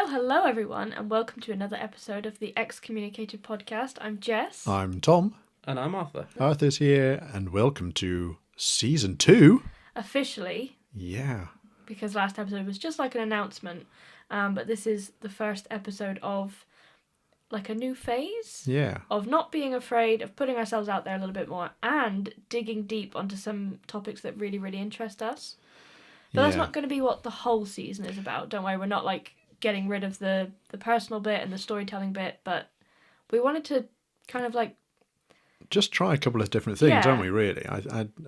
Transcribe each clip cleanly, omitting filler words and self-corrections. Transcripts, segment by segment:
Well, hello everyone, and welcome to another episode of the ExCommunicated podcast. I'm Jess. I'm Tom. And I'm Arthur. Arthur's here, and welcome to Season 2. Officially. Yeah. Because last episode was just like an announcement, but this is the first episode of like a new phase. Yeah. Of not being afraid, of putting ourselves out there a little bit more, and digging deep onto some topics that really, really interest us. But that's not going to be what the whole season is about. Don't worry, we're not like getting rid of the personal bit and the storytelling bit, but we wanted to kind of like just try a couple of different things, don't we, really?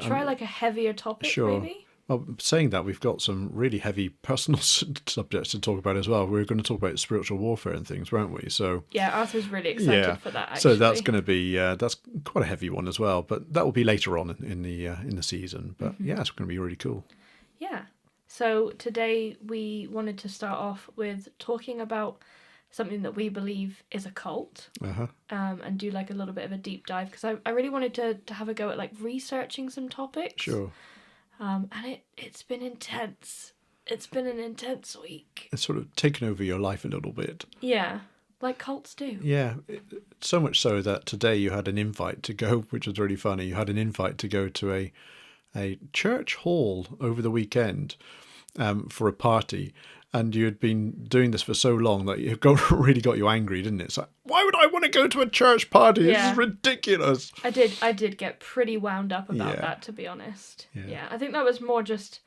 Try like a heavier topic, sure. maybe? Well, saying that, we've got some really heavy personal subjects to talk about as well. We're going to talk about spiritual warfare and things, won't we? So yeah, Arthur's really excited for that, actually. So that's going to be, that's quite a heavy one as well, but that will be later on in the season. But yeah, it's going to be really cool. Yeah. So today we wanted to start off with talking about something that we believe is a cult, and do like a little bit of a deep dive, because I really wanted to have a go at like researching some topics. Sure. And it's been intense. It's been an intense week. It's sort of taken over your life a little bit. Yeah, like cults do. Yeah, so much so that today you had an invite to go, which was really funny. You had an invite to go to a church hall over the weekend for a party, and you had been doing this for so long that it really got you angry, didn't it? It's like, why would I want to go to a church party? Yeah. This is ridiculous. I did get pretty wound up about that, to be honest. Yeah, I think that was more just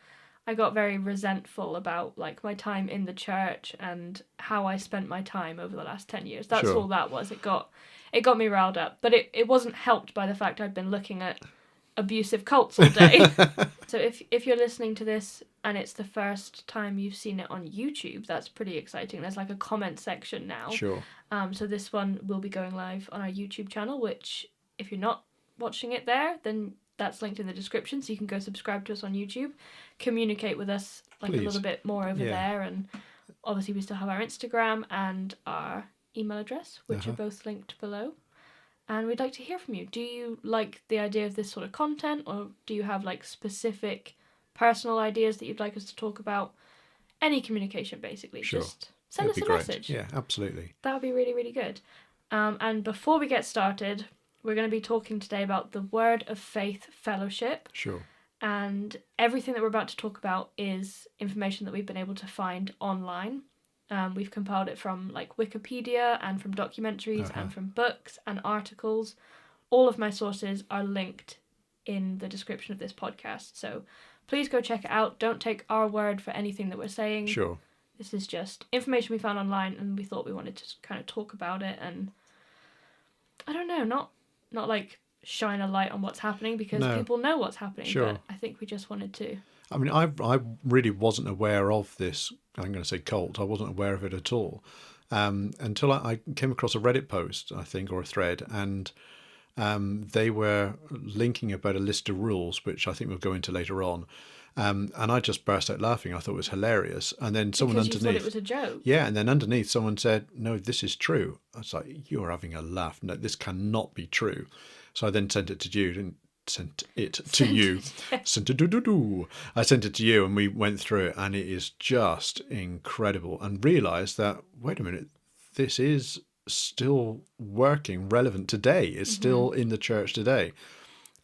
I got very resentful about like my time in the church and how I spent my time over the last 10 years. That's all that was. It got me riled up, but it wasn't helped by the fact I'd been looking at abusive cults all day. So if you're listening to this and it's the first time you've seen it on YouTube, that's pretty exciting. There's like a comment section now. Sure. So this one will be going live on our YouTube channel, which if you're not watching it there, then that's linked in the description, so you can go subscribe to us on YouTube, communicate with us like a little bit more over there, and obviously we still have our Instagram and our email address, which are both linked below. And we'd like to hear from you. Do you like the idea of this sort of content, or do you have like specific personal ideas that you'd like us to talk about? Any communication, basically. Sure. Just send us a message. Yeah, absolutely. That would be really, really good. And before we get started, we're going to be talking today about the Word of Faith Fellowship. Sure. And everything that we're about to talk about is information that we've been able to find online. We've compiled it from like Wikipedia and from documentaries and from books and articles. All of my sources are linked in the description of this podcast. So please go check it out. Don't take our word for anything that we're saying. Sure. This is just information we found online, and we thought we wanted to kind of talk about it, and I don't know, not like shine a light on what's happening, because people know what's happening. Sure. But I think we just wanted to. I mean, I really wasn't aware of this, I'm going to say cult. I wasn't aware of it at all until I came across a Reddit post, I think, or a thread, and they were linking about a list of rules, which I think we'll go into later on. And I just burst out laughing. I thought it was hilarious. And then someone because underneath... you thought it was a joke. Yeah, and then underneath someone said, no, this is true. I was like, you're having a laugh. No, this cannot be true. So I then sent it to you, I sent it to you, and we went through it, and it is just incredible, and realised that, wait a minute, this is still working, relevant today. It's still in the church today.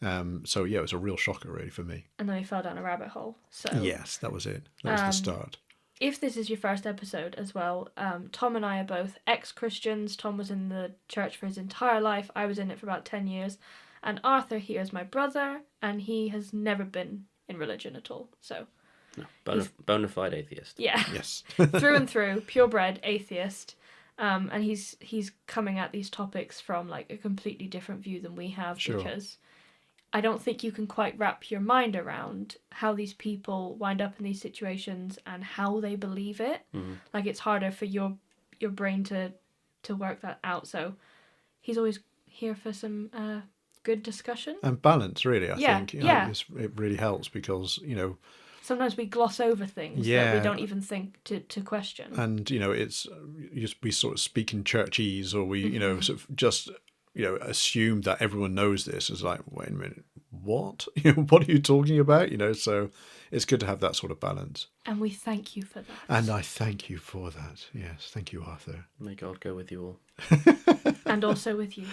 So yeah, it was a real shocker really for me. And then we fell down a rabbit hole. So yes, that was it. That was the start. If this is your first episode as well, Tom and I are both ex-Christians. Tom was in the church for his entire life. I was in it for about 10 years. And Arthur here is my brother, and he has never been in religion at all. So, no, bona fide atheist. Yeah. Yes. Through and through, purebred atheist. And he's coming at these topics from like a completely different view than we have, because I don't think you can quite wrap your mind around how these people wind up in these situations and how they believe it. Like, it's harder for your brain to work that out. So he's always here for some good discussion and balance, really. I think it really helps, because sometimes we gloss over things that we don't even think to question. And we sort of speak in churchese, or we sort of just assume that everyone knows this. It's like, wait a minute, what? You know, what are you talking about? You know, so it's good to have that sort of balance. And we thank you for that. And I thank you for that. Yes, thank you, Arthur. May God go with you all. And also with you.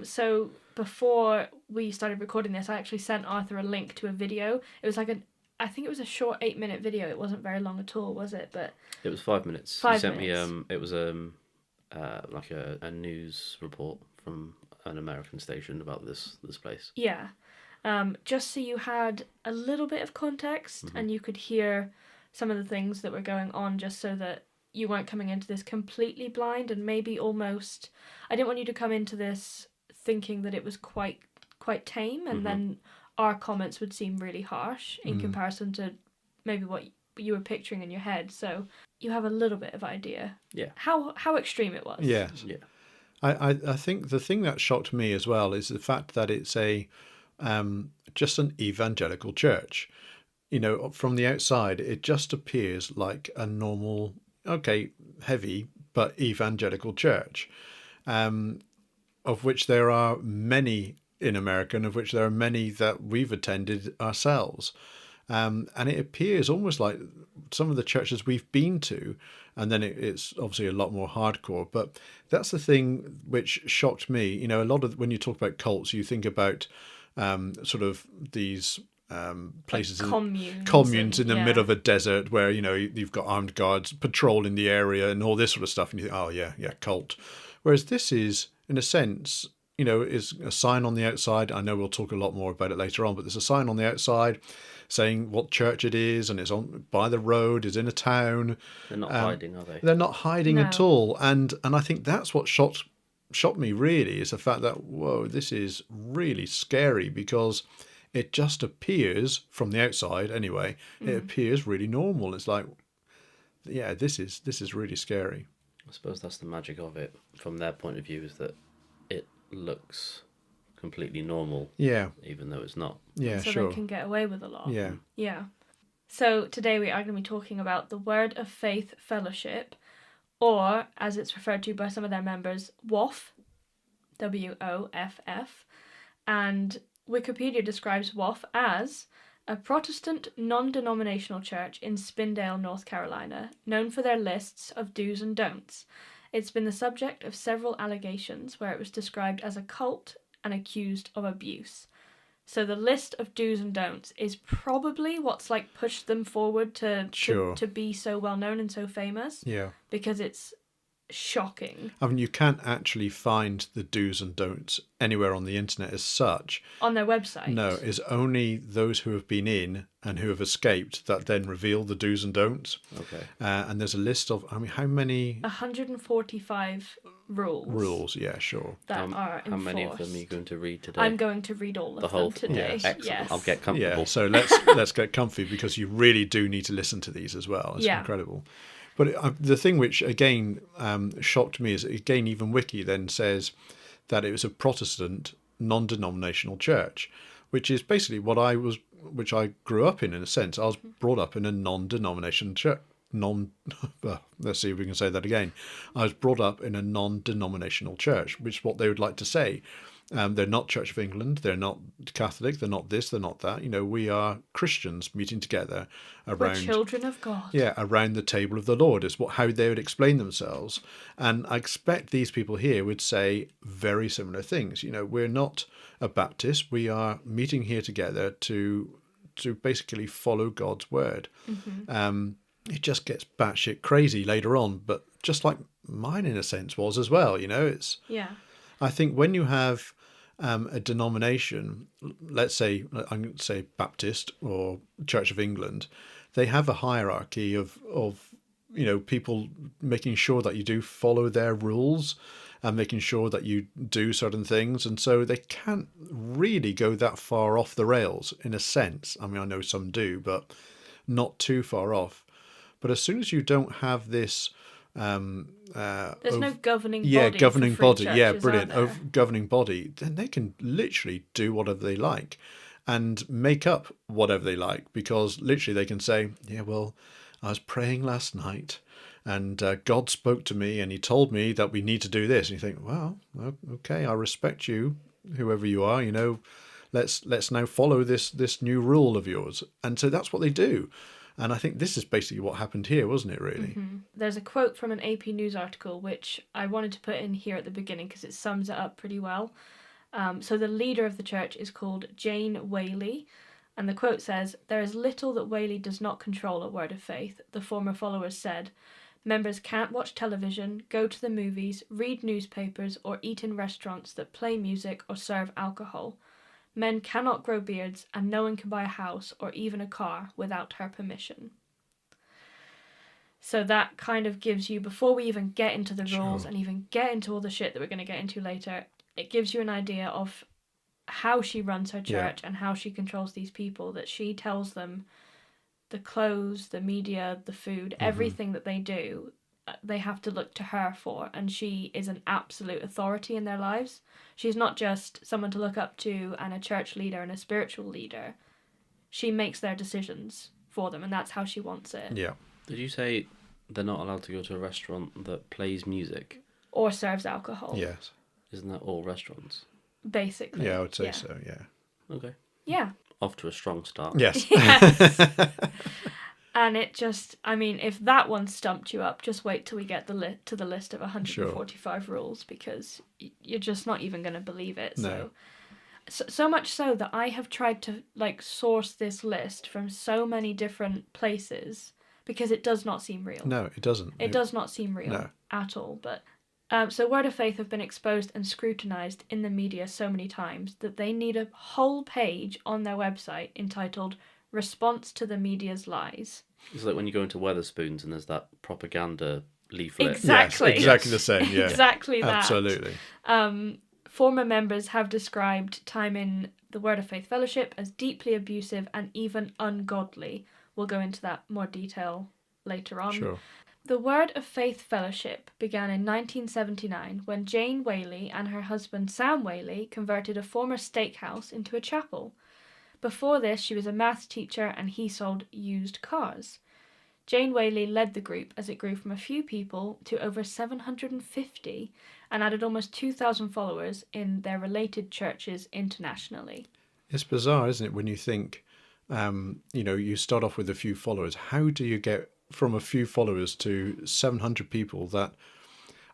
So before we started recording this, I actually sent Arthur a link to a video. It was like I think it was a short 8-minute video. It wasn't very long at all, was it? But it was 5 minutes. 5 He minutes. sent me. It was like a news report from an American station about this place. Yeah. Just so you had a little bit of context and you could hear some of the things that were going on, just so that you weren't coming into this completely blind, and maybe almost, I didn't want you to come into this thinking that it was quite tame, and then our comments would seem really harsh in comparison to maybe what you were picturing in your head. So you have a little bit of idea. Yeah. How extreme it was. Yes. Yeah. I think the thing that shocked me as well is the fact that it's just an evangelical church. You know, from the outside, it just appears like a normal, heavy, but evangelical church, of which there are many in America, and of which there are many that we've attended ourselves. And it appears almost like some of the churches we've been to, and then it's obviously a lot more hardcore. But that's the thing which shocked me. You know, a lot of when you talk about cults, you think about sort of these places, like communes in the middle of a desert where, you know, you've got armed guards patrolling the area and all this sort of stuff. And you think, oh, yeah, cult. Whereas this is, in a sense, you know, is a sign on the outside. I know we'll talk a lot more about it later on, but there's a sign on the outside saying what church it is, and it's on by the road, is in a town. They're not hiding, are they? They're not hiding No. at all. And I think that's what shocked me really, is the fact that, whoa, this is really scary, because it just appears from the outside anyway, it appears really normal. It's like, yeah, this is really scary. I suppose that's the magic of it from their point of view, is that it looks completely normal, even though it's not. Yeah, so sure. they can get away with a lot. Yeah. So today we are going to be talking about the Word of Faith Fellowship, or as it's referred to by some of their members, WOFF, WOFF, and Wikipedia describes WOFF as a Protestant non-denominational church in Spindale, North Carolina, known for their lists of do's and don'ts. It's been the subject of several allegations where it was described as a cult and accused of abuse. So the list of do's and don'ts is probably what's like pushed them forward to be so well known and so famous. Yeah. Because it's shocking. I mean, you can't actually find the do's and don'ts anywhere on the internet as such. On their website? No, it's only those who have been in and who have escaped that then reveal the do's and don'ts. Okay. And there's a list of, I mean, how many? 145 rules. Rules, yeah, sure. That are enforced. How many of them are you going to read today? I'm going to read all of them today. Yeah, excellent. Yes. I'll get comfortable. Yeah, so let's get comfy, because you really do need to listen to these as well. It's incredible. But the thing which, again, shocked me is, again, even Wiki then says that it was a Protestant non-denominational church, which is basically which I grew up in a sense. I was brought up in a non-denominational church. Let's see if we can say that again. I was brought up in a non-denominational church, which is what they would like to say. They're not Church of England. They're not Catholic. They're not this. They're not that. You know, we are Christians meeting together around. We're children of God. Yeah, around the table of the Lord is how they would explain themselves. And I expect these people here would say very similar things. You know, we're not a Baptist. We are meeting here together to basically follow God's word. Mm-hmm. It just gets batshit crazy later on, but just like mine in a sense was as well. You know, it's. Yeah. I think when you have a denomination, let's say, I'm going to say Baptist or Church of England, they have a hierarchy of you know, people making sure that you do follow their rules and making sure that you do certain things. And so they can't really go that far off the rails in a sense. I mean, I know some do, but not too far off. But as soon as you don't have this... there's no governing body. Governing body. Churches, Yeah, brilliant. Governing body. Then they can literally do whatever they like and make up whatever they like, because literally they can say, yeah, well, I was praying last night and God spoke to me and he told me that we need to do this. And you think, well, okay, I respect you, whoever you are, you know, let's now follow this new rule of yours. And so that's what they do. And I think this is basically what happened here, wasn't it, really? Mm-hmm. There's a quote from an AP News article, which I wanted to put in here at the beginning because it sums it up pretty well. So the leader of the church is called Jane Whaley, and the quote says, "There is little that Whaley does not control at Word of Faith," the former followers said. "Members can't watch television, go to the movies, read newspapers, or eat in restaurants that play music or serve alcohol. Men cannot grow beards, and no one can buy a house or even a car without her permission." So that kind of gives you, before we even get into the rules and even get into all the shit that we're going to get into later, it gives you an idea of how she runs her church and how she controls these people, that she tells them the clothes, the media, the food, everything that they do, they have to look to her for, and she is an absolute authority in their lives. She's not just someone to look up to and a church leader and a spiritual leader. She makes their decisions for them, and that's how she wants it. Yeah. Did you say they're not allowed to go to a restaurant that plays music? Or serves alcohol. Yes. Isn't that all restaurants? Basically. Yeah, I would say so, yeah. Okay. Yeah. Off to a strong start. Yes. Yes. And it just, I mean, if that one stumped you up, just wait till we get to the list of 145 rules, because you're just not even going to believe it. No. So much so that I have tried to source this list from so many different places, because it does not seem real. No, it doesn't. It does not seem real at all. But so Word of Faith have been exposed and scrutinised in the media so many times that they need a whole page on their website entitled "Response to the Media's Lies." It's like when you go into Wetherspoons and there's that propaganda leaflet. Exactly. Yes, exactly the same, yeah. Exactly that. Absolutely. Former members have described time in the Word of Faith Fellowship as deeply abusive and even ungodly. We'll go into that more detail later on. Sure. The Word of Faith Fellowship began in 1979 when Jane Whaley and her husband Sam Whaley converted a former steakhouse into a chapel. Before this, she was a maths teacher and he sold used cars. Jane Whaley led the group as it grew from a few people to over 750 and added almost 2,000 followers in their related churches internationally. It's bizarre, isn't it, when you think, you start off with a few followers. How do you get from a few followers to 700 people that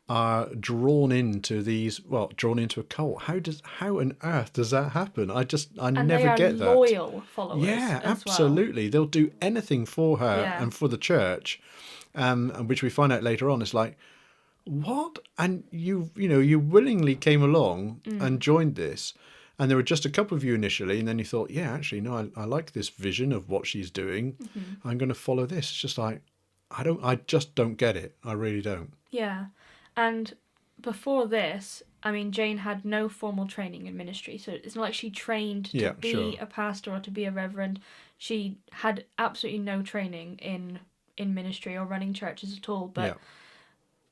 are drawn into a cult? How on earth does that happen? I never get that. And they are loyal followers. Yeah, as absolutely. Well. They'll do anything for her and for the church, and which we find out later on. It's like, what? And you willingly came along and joined this, and there were just a couple of you initially, and then you thought, yeah, actually, no, I like this vision of what she's doing. I'm going to follow this. It's just like, I just don't get it. I really don't. Yeah. And before this, I mean, Jane had no formal training in ministry, so it's not like she trained to be a pastor or to be a reverend. She had absolutely no training in ministry or running churches at all, but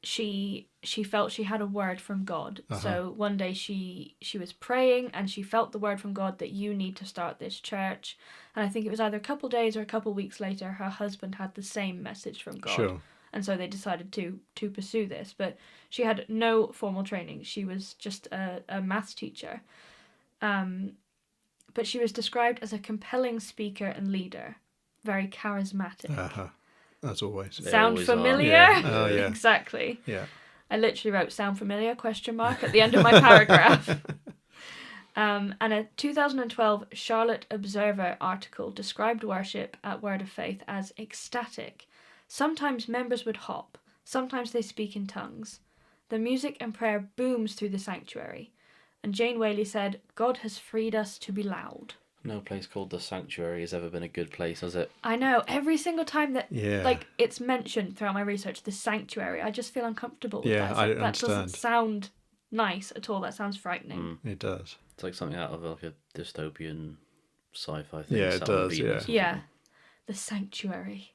she felt she had a word from God. So one day she was praying and she felt the word from God that you need to start this church. And I think it was either a couple days or a couple weeks later, her husband had the same message from God. Sure. And so they decided to pursue this. But she had no formal training. She was just a maths teacher. But she was described as a compelling speaker and leader. Very charismatic. As always. Sound familiar? Yeah. Oh, yeah. Exactly. Yeah. I literally wrote "sound familiar?" at the end of my paragraph. And a 2012 Charlotte Observer article described worship at Word of Faith as ecstatic. Sometimes members would hop. Sometimes they speak in tongues. The music and prayer booms through the sanctuary. And Jane Whaley said, "God has freed us to be loud." No place called the Sanctuary has ever been a good place, has it? I know. Every single time that it's mentioned throughout my research, the Sanctuary, I just feel uncomfortable with that. I that understand. doesn't sound nice at all. That sounds frightening. It does. It's like something out of like a dystopian sci-fi thing. Yeah, it does, Yeah. The Sanctuary.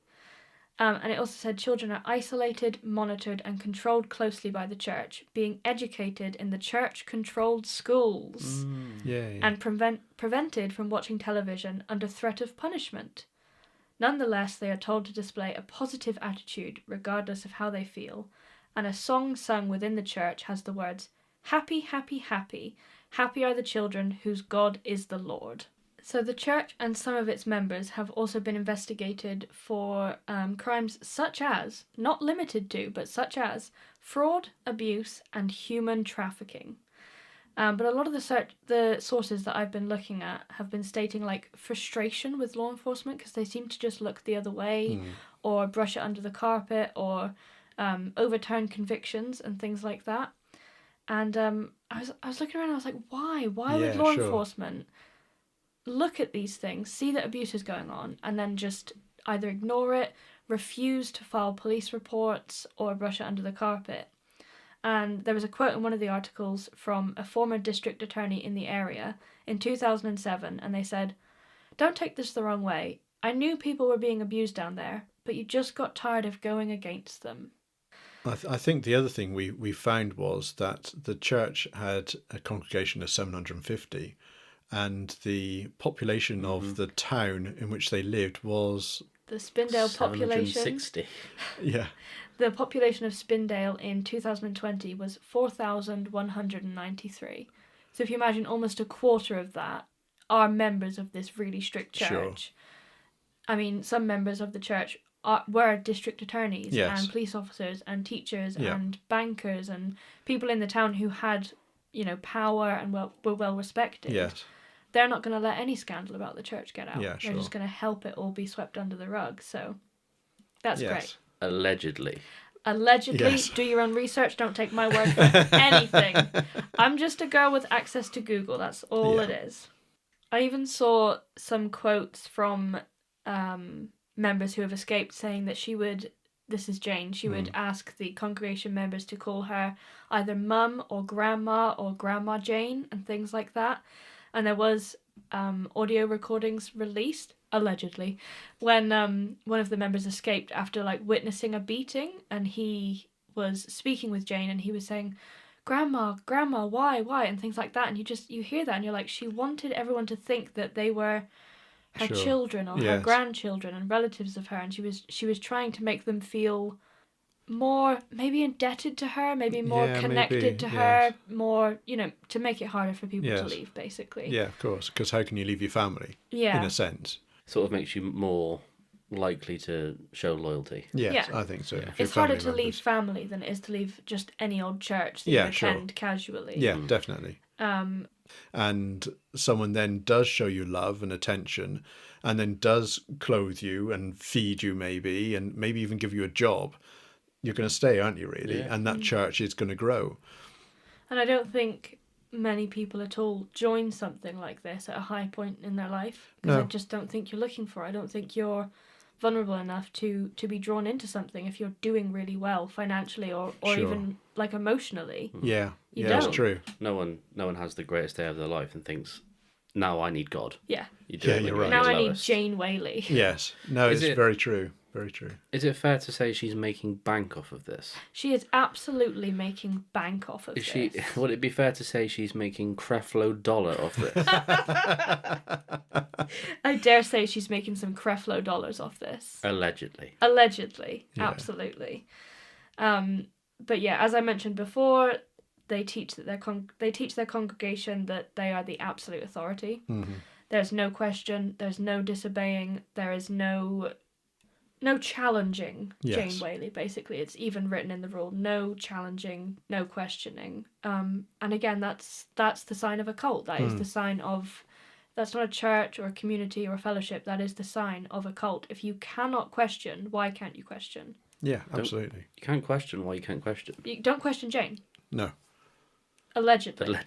And it also said children are isolated, monitored, and controlled closely by the church, being educated in the church-controlled schools, and prevented from watching television under threat of punishment. Nonetheless, they are told to display a positive attitude regardless of how they feel, and a song sung within the church has the words, "Happy, happy, happy, Happy are the children whose God is the Lord. So the church and some of its members have also been investigated for crimes such as, not limited to, but such as fraud, abuse, and human trafficking. But a lot of the sources that I've been looking at have been stating like frustration with law enforcement because they seem to just look the other way or brush it under the carpet or overturn convictions and things like that. And I was looking around and I was like, why? Why would law enforcement look at these things, see that abuse is going on, and then just either ignore it, refuse to file police reports, or brush it under the carpet? And there was a quote in one of the articles from a former district attorney in the area in 2007, and they said, "Don't take this the wrong way. I knew people were being abused down there, but you just got tired of going against them." I think the other thing we found was that the church had a congregation of 750, and the population of the town in which they lived was... The Spindale population... 760. Yeah. The population of Spindale in 2020 was 4,193. So if you imagine almost a quarter of that are members of this really strict church. Sure. I mean, some members of the church were district attorneys and police officers and teachers and bankers and people in the town who had, power and were well respected. Yes. They're not going to let any scandal about the church get out. Yeah, They're just going to help it all be swept under the rug. So that's great. Allegedly. Yes. Do your own research. Don't take my word for anything. I'm just a girl with access to Google. That's all it is. I even saw some quotes from members who have escaped saying that this is Jane, she would ask the congregation members to call her either Mum or Grandma Jane and things like that. And there was audio recordings released, allegedly, when one of the members escaped after witnessing a beating, and he was speaking with Jane and he was saying, Grandma, why, and things like that. And you hear that and you're like, she wanted everyone to think that they were her children or her grandchildren and relatives of her, and she was trying to make them feel more maybe indebted to her, maybe more connected to her, more, to make it harder for people to leave, basically. Yeah, of course, because how can you leave your family, in a sense? Sort of makes you more likely to show loyalty. Yes, I think so. Yeah. It's harder to leave family than it is to leave just any old church that you attend casually. Yeah, definitely. And someone then does show you love and attention and then does clothe you and feed you maybe and maybe even give you a job, you're going to stay, aren't you, really? Yeah. And that church is going to grow. And I don't think many people at all join something like this at a high point in their life, because I just don't think you're looking for it. I don't think you're vulnerable enough to be drawn into something if you're doing really well financially or even emotionally. Yeah, you that's don't. true. No one has the greatest day of their life and thinks, now I need God. Yeah. You're right. Now I need Jane Whaley. Yes. No, it's very true. Very true. Is it fair to say she's making bank off of this? She is absolutely making bank off of this. Would it be fair to say she's making Creflo dollar off this? I dare say she's making some Creflo dollars off this. Allegedly. Yeah. Absolutely. But yeah, as I mentioned before, they teach that their congregation that they are the absolute authority. Mm-hmm. There's no question. There's no disobeying. There is no challenging Jane Whaley, basically. It's even written in the rule. No challenging, no questioning. And again, that's the sign of a cult. That is the sign of... That's not a church or a community or a fellowship. That is the sign of a cult. If you cannot question, why can't you question? Yeah, absolutely. You can't question why you can't question. You don't question Jane. No. Allegedly.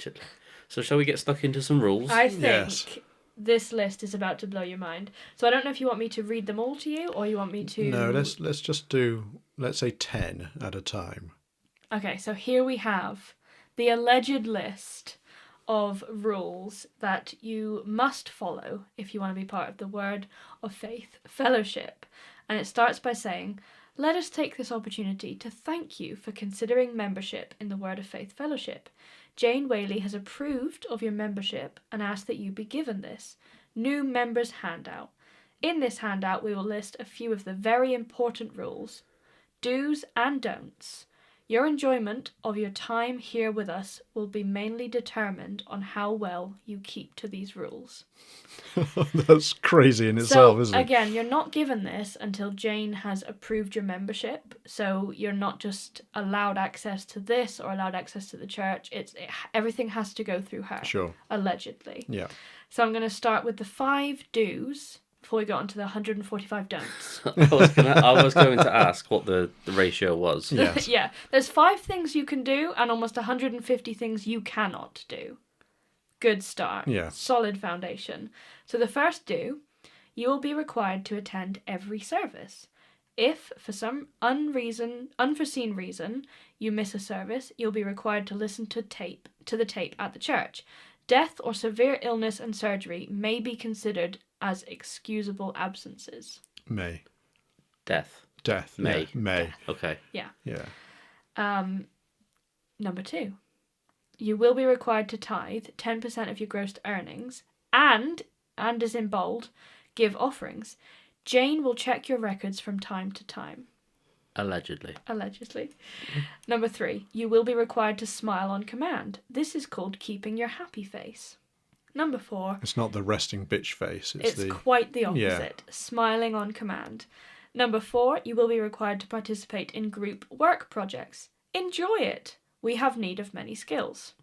So shall we get stuck into some rules? I think this list is about to blow your mind. So I don't know if you want me to read them all to you or you want me to... No, let's just do, let's say 10 at a time. Okay, so here we have the alleged list of rules that you must follow if you want to be part of the Word of Faith Fellowship. And it starts by saying, let us take this opportunity to thank you for considering membership in the Word of Faith Fellowship. Jane Whaley has approved of your membership and asked that you be given this new members handout. In this handout, we will list a few of the very important rules, do's and don'ts. Your enjoyment of your time here with us will be mainly determined on how well you keep to these rules. That's crazy in itself, isn't it? Again, you're not given this until Jane has approved your membership. So you're not just allowed access to this or allowed access to the church. Everything has to go through her. Sure. Allegedly. Yeah. So I'm going to start with the 5 do's before we got onto the 145 don'ts. I was going to ask what the ratio was. Yes. Yeah. There's 5 things you can do and almost 150 things you cannot do. Good start. Yeah. Solid foundation. So the first do, you will be required to attend every service. If, for some unforeseen reason, you miss a service, you'll be required to listen to the tape at the church. Death or severe illness and surgery may be considered as excusable absences. May. Death. May. Yeah. May. Death. Okay. Yeah. Yeah. Number 2. You will be required to tithe 10% of your gross earnings and as in bold, give offerings. Jane will check your records from time to time. Allegedly. Number 3. You will be required to smile on command. This is called keeping your happy face. Number 4. It's not the resting bitch face. It's quite the opposite. Yeah. Smiling on command. Number 4. You will be required to participate in group work projects. Enjoy it. We have need of many skills.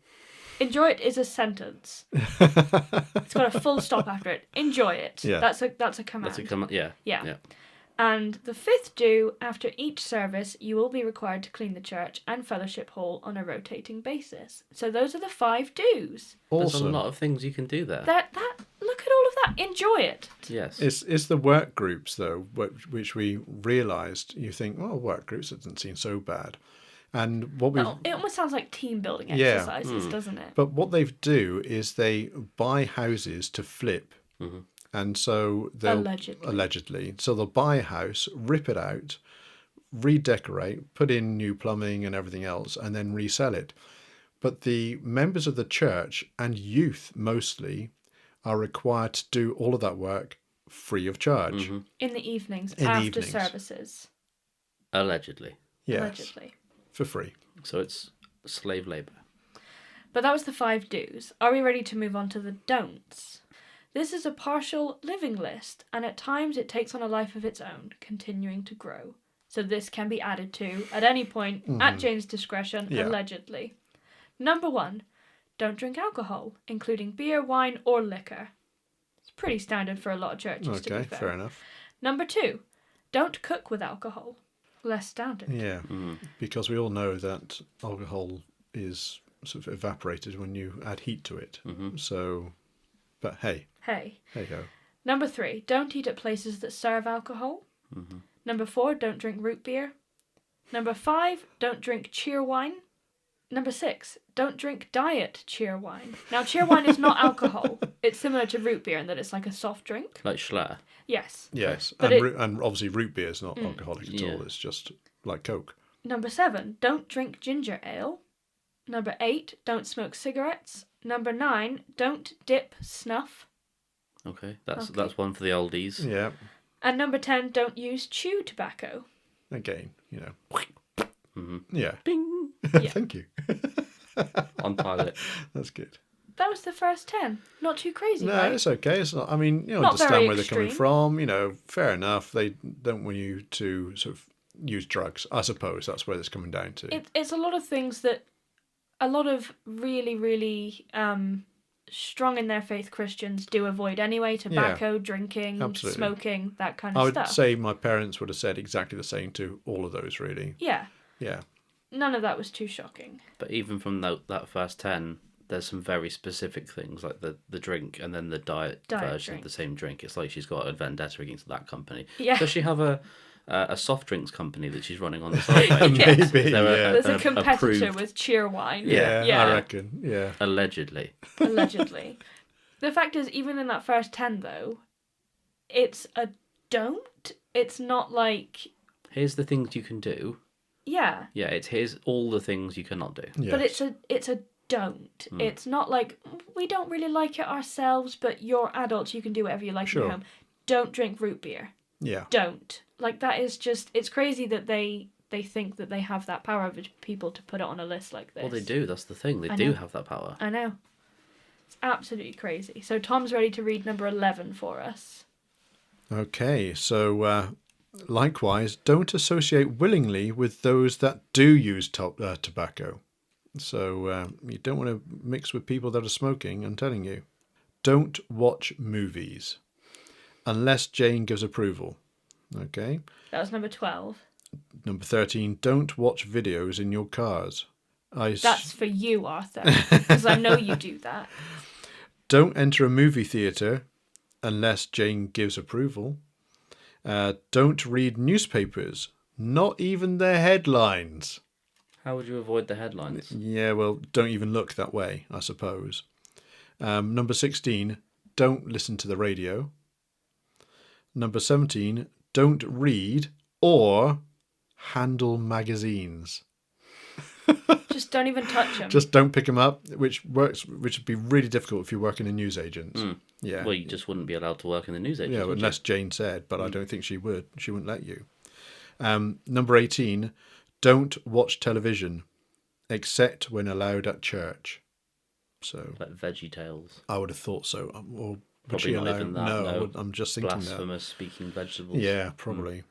Enjoy it is a sentence. It's got a full stop after it. Enjoy it. Yeah. That's a command. That's a command. Yeah. Yeah. And the 5th do, after each service, you will be required to clean the church and fellowship hall on a rotating basis. So those are the 5 do's. There's a lot of things you can do there. Look at all of that. Enjoy it. Yes. It's the work groups, though, which we realised. You think, well, work groups, it doesn't seem so bad. And what it almost sounds like team building exercises, doesn't it? But what they do is they buy houses to flip. Mm-hmm. And so they'll allegedly. So they'll buy a house, rip it out, redecorate, put in new plumbing and everything else, and then resell it. But the members of the church and youth mostly are required to do all of that work free of charge. Mm-hmm. In the evenings, after services. Allegedly. Yes. Allegedly. For free. So it's slave labour. But that was the 5 do's. Are we ready to move on to the don'ts? This is a partial living list, and at times it takes on a life of its own, continuing to grow. So this can be added to at any point, at Jane's discretion, allegedly. Number 1, don't drink alcohol, including beer, wine, or liquor. It's pretty standard for a lot of churches, to be fair. Fair enough. Number 2, don't cook with alcohol. Less standard. Yeah, because we all know that alcohol is sort of evaporated when you add heat to it. Mm-hmm. So, but hey ho. Number 3, don't eat at places that serve alcohol. Mm-hmm. Number 4, don't drink root beer. Number 5, don't drink cheer wine. Number 6, don't drink diet cheer wine. Now, cheer wine is not alcohol. It's similar to root beer in that it's like a soft drink. Like Schlatter. Yes. Yes, and obviously root beer is not alcoholic at all. It's just like Coke. Number 7, don't drink ginger ale. Number 8, don't smoke cigarettes. Number 9, don't dip snuff. Okay, that's one for the oldies. Yeah. And number 10, don't use chew tobacco. Again, you know. Mm-hmm. Yeah. Bing. Yeah. Thank you. On pilot. That's good. That was the first 10. Not too crazy, no, right? It's okay. It's not. I mean, you Not understand very where extreme. they're coming from. You know, fair enough. They don't want you to sort of use drugs. I suppose that's where it's coming down to. It's a lot of things that a lot of really, really strong in their faith Christians do avoid anyway. Tobacco, drinking, absolutely. Smoking, that kind of stuff. I would say my parents would have said exactly the same to all of those, really. Yeah. Yeah. None of that was too shocking. But even from that first 10, there's some very specific things, like the drink and then the diet version of the same drink. It's like she's got a vendetta against that company. Yeah. Does she have a soft drinks company that she's running on the side? Maybe. There's a competitor with cheer wine. Yeah, I reckon. Yeah. Allegedly. The fact is, even in that first 10, though, it's a don't. It's not like... Here's the things you can do. Yeah. Yeah, here's all the things you cannot do. Yes. But it's a don't. It's not like, we don't really like it ourselves, but you're adults, you can do whatever you like in your home. Don't drink root beer. Yeah. Don't. Like, that is just... It's crazy that they they think that they have that power over people to put it on a list like this. Well, they do. That's the thing. They I do know. have that power. I know. It's absolutely crazy. So Tom's ready to read number 11 for us. Okay, so likewise, don't associate willingly with those that do use tobacco. So you don't want to mix with people that are smoking, I'm telling you. Don't watch movies unless Jane gives approval. Okay. That was number 12. Number 13, don't watch videos in your cars. That's for you, Arthur, because I know you do that. Don't enter a movie theatre unless Jane gives approval. Don't read newspapers, not even their headlines. How would you avoid the headlines? Yeah, well, don't even look that way, I suppose. Number 16, don't listen to the radio. Number 17, don't read or handle magazines. Just don't even touch them. Just don't pick them up, which would be really difficult if you work in a newsagent. Yeah. Well, you just wouldn't be allowed to work in the newsagent. Yeah, unless Jane said, but I don't think she would. She wouldn't let you. Number 18, don't watch television, except when allowed at church. So like Veggie Tales. I would have thought so. Or would Probably she not allow? even that. No, I'm just thinking Blasphemous speaking vegetables. Yeah, probably.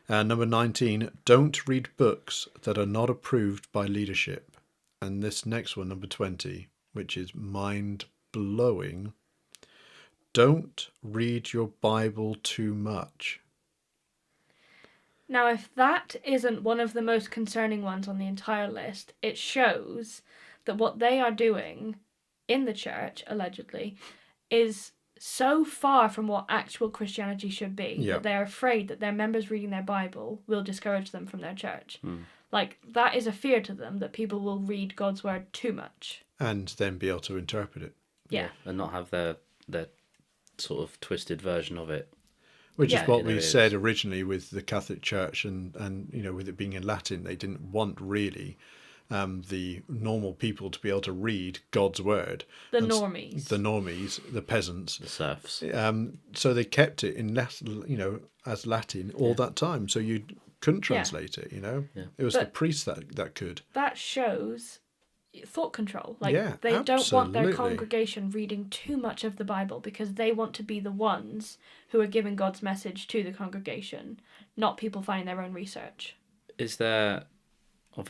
Number 19, don't read books that are not approved by leadership. And this next one, number 20, which is mind-blowing, don't read your Bible too much. Now, if that isn't one of the most concerning ones on the entire list, it shows that what they are doing in the church, allegedly, is so far from what actual Christianity should be that they're afraid that their members reading their Bible will discourage them from their church. Like, that is a fear to them, that people will read God's word too much. And then be able to interpret it. Yeah. And not have their sort of twisted version of it. Which is what we is. said originally with the Catholic Church and you know, with it being in Latin, they didn't want really the normal people to be able to read God's word. The normies, the peasants, the serfs. So they kept it in as Latin all that time. So you couldn't translate it. It was the priests that could. That shows thought control. Like they absolutely. don't want their congregation reading too much of the Bible because they want to be the ones who are giving God's message to the congregation, not people finding their own research. Is there?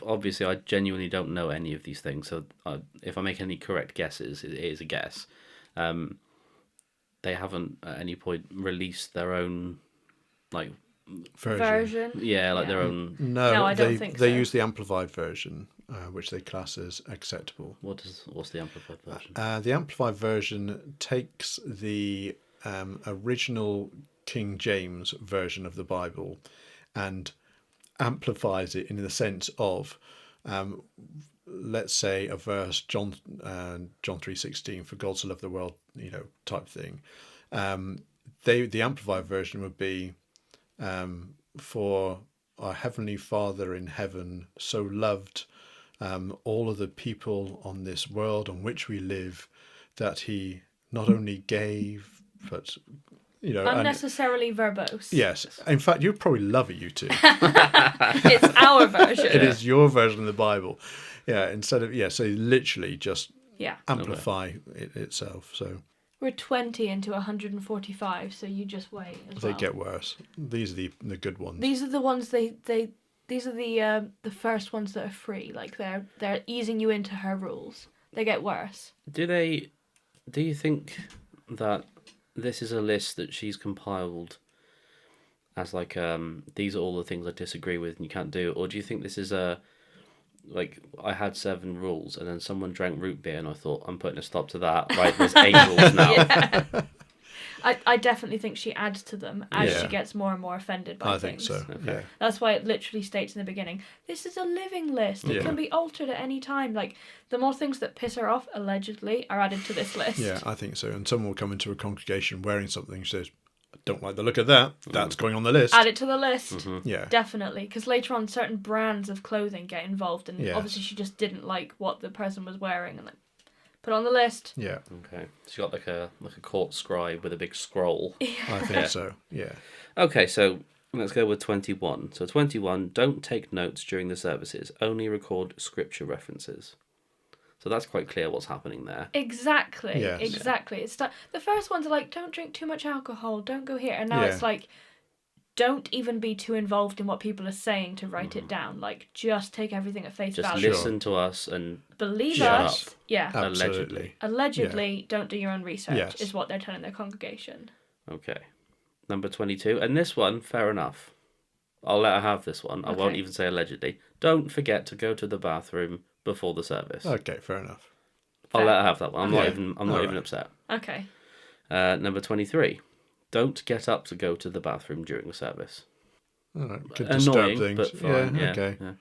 Obviously, I genuinely don't know any of these things, so if I make any correct guesses, it is a guess. They haven't at any point released their own, like, version. Yeah, like their own. No, I don't think so. They use the amplified version, which they class as acceptable. What's the amplified version? The amplified version takes the original King James version of the Bible and amplifies it in the sense of, let's say, a verse, John 3:16, for God so loved the world, type thing. The amplified version would be, for our Heavenly Father in heaven so loved all of the people on this world on which we live, that he not only gave, but unnecessarily verbose. Yes. In fact, you'd probably love it, you two. It's our version. It is your version of the Bible. Yeah, instead of, so literally just amplify it itself. So we're 20 into 145, so you just wait as well. They get worse. These are the good ones. These are the ones these are the first ones that are free. Like they're easing you into her rules. They get worse. Do you think that this is a list that she's compiled as like, these are all the things I disagree with and you can't do? Or do you think this is like, I had 7 rules and then someone drank root beer and I thought, I'm putting a stop to that. Right, there's 8 rules now. Yeah. I definitely think she adds to them as she gets more and more offended by things. I think so, Okay. yeah. That's why it literally states in the beginning, this is a living list. It can be altered at any time. Like, the more things that piss her off, allegedly, are added to this list. Yeah, I think so. And someone will come into a congregation wearing something, she says, I don't like the look of that. That's going on the list. Add it to the list. Mm-hmm. Yeah. Definitely. Because later on, certain brands of clothing get involved. And Yes. obviously she just didn't like what the person was wearing. And put it on the list. Yeah. Okay. She got like a court scribe with a big scroll. I think so, yeah. Okay, so Let's go with 21. So 21, don't take notes during the services. Only record scripture references. So that's quite clear what's happening there. Exactly. Yes. Exactly. It's the first ones are like, don't drink too much alcohol, don't go here. And now Yeah. it's like, don't even be too involved in what people are saying to write it down. Like, just take everything at face Just value. listen to us and Believe shut us. up. Yeah. Absolutely. Allegedly, don't do your own research, Yes. is what they're telling their congregation. Okay. Number 22. And this one, fair enough. I'll let her have this one. I won't Okay. even say allegedly. Don't forget to go to the bathroom before the service. Okay, fair enough. I'll Fair. let her have that one. I'm Okay. not even upset. Okay. Number 23. Don't get up to go to the bathroom during the service. All right. Could disturb Annoying, things. but fine. Yeah, okay. yeah.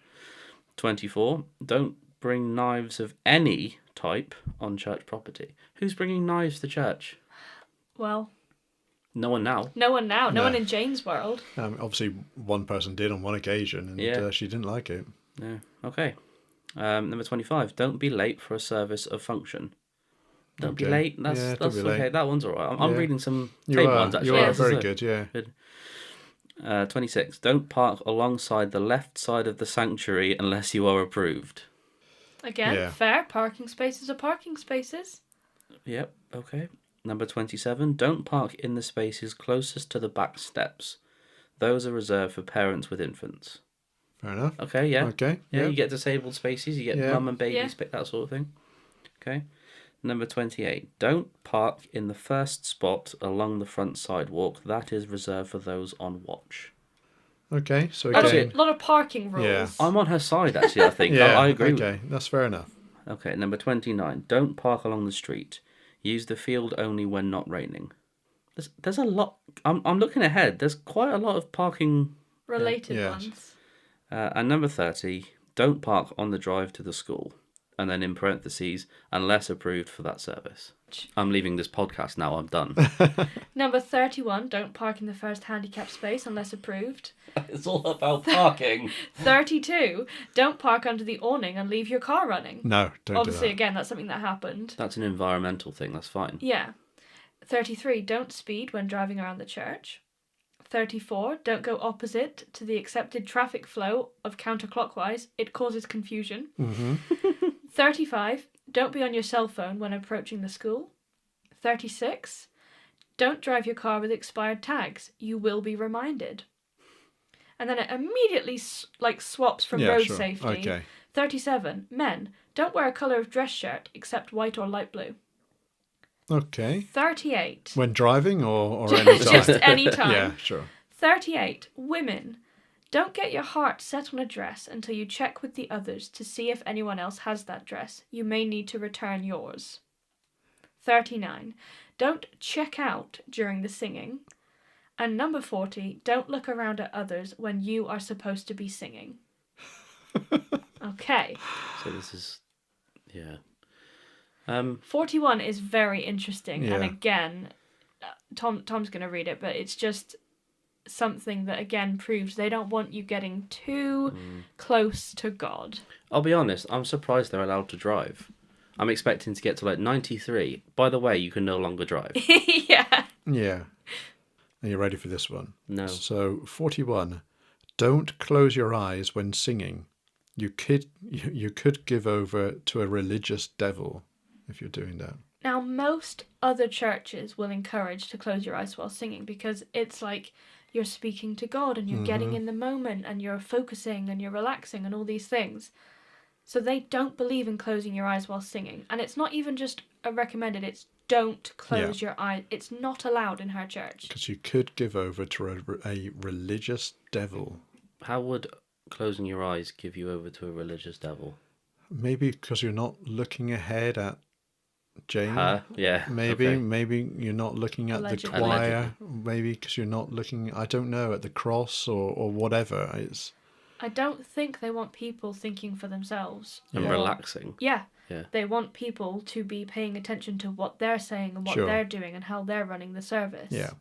24. Don't bring knives of any type on church property. Who's bringing knives to church? Well, No one now. no one now. No No. one in Jane's world. Obviously, one person did on one occasion, and Yeah. she didn't like it. Yeah. Okay. Number 25. Don't be late for a service of function. Don't be Okay. late. That's Yeah, don't that's be okay. late. That one's all right. I'm Yeah. reading some You tame are. ones actually. You Yeah, are this very is good. Yeah. good. 26. Don't park alongside the left side of the sanctuary unless you are approved. Again, Yeah. fair. Parking spaces are parking spaces. Yep. Okay. Number 27. Don't park in the spaces closest to the back steps. Those are reserved for parents with infants. Fair enough. Okay. Yeah. Okay. Yeah. Yeah. You get disabled spaces. You get Yeah. mum and baby Yeah. space, that sort of thing. Okay. Number 28. Don't park in the first spot along the front sidewalk. That is reserved for those on watch. Okay. So Actually, again. A lot of parking rules. Yeah. I'm on her side, actually, I think. Yeah. I agree. Okay. That's fair enough. Okay, number 29. Don't park along the street. Use the field only when not raining. There's a lot. I'm looking ahead. There's quite a lot of parking. Related Yes. ones. And number 30. Don't park on the drive to the school. And then in parentheses, unless approved for that service. I'm leaving this podcast now. I'm done. Number 31, don't park in the first handicap space unless approved. It's all about parking. 32, don't park under the awning and leave your car running. No, don't Obviously, do that. again, that's something that happened. That's an environmental thing. That's fine. Yeah. 33, don't speed when driving around the church. 34, don't go opposite to the accepted traffic flow of counterclockwise. It causes confusion. Mm-hmm. 35, don't be on your cell phone when approaching the school. 36, don't drive your car with expired tags. You will be reminded. And then it immediately swaps from Yeah, road sure. safety. Okay. 37, men, don't wear a colour of dress shirt except white or light blue. Okay. 38, When driving or any time? just any time. Yeah, sure. 38, women, don't get your heart set on a dress until you check with the others to see if anyone else has that dress. You may need to return yours. 39, don't check out during the singing. And number 40, don't look around at others when you are supposed to be singing. Okay. So this is, yeah. 41 is very interesting. And Yeah. again, Tom's going to read it, but it's just something that again proves they don't want you getting too close to God. I'll be honest, I'm surprised they're allowed to drive. I'm expecting to get to like 93. By the way, you can no longer drive. Yeah. Yeah. Are you ready for this one? No. So 41. Don't close your eyes when singing. You could give over to a religious devil if you're doing that. Now, most other churches will encourage to close your eyes while singing because it's like you're speaking to God and you're getting in the moment and you're focusing and you're relaxing and all these things. So they don't believe in closing your eyes while singing. And it's not even just a recommended, it's don't close your eyes. It's not allowed in her church. Because you could give over to a religious devil. How would closing your eyes give you over to a religious devil? Maybe because you're not looking ahead at Jane. Yeah. Maybe okay. maybe you're not looking at Allegedly. the choir. Maybe because you're not looking, I don't know, at the cross or whatever. It's I don't think they want people thinking for themselves. And or- relaxing. Yeah. Yeah. They want people to be paying attention to what they're saying and what Sure. they're doing and how they're running the service. yeah.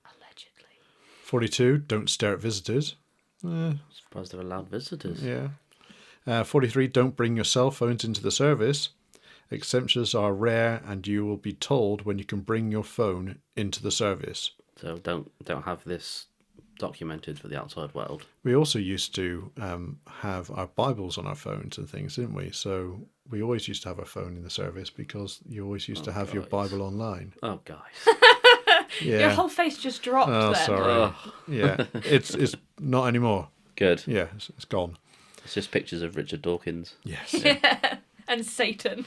Allegedly. 42. Don't stare at visitors. Surprised they're allowed visitors. Yeah. 43. Don't bring your cell phones into the service. Exemptions are rare, and you will be told when you can bring your phone into the service. So don't have this documented for the outside world. We also used to have our Bibles on our phones and things, didn't we? So we always used to have our phone in the service because you always used to have your Bible online. Oh, guys. Yeah. Your whole face just dropped Oh, then. sorry. Oh. Yeah, it's not anymore. Good. Yeah, it's gone. It's just pictures of Richard Dawkins. Yes. Yeah. And Satan.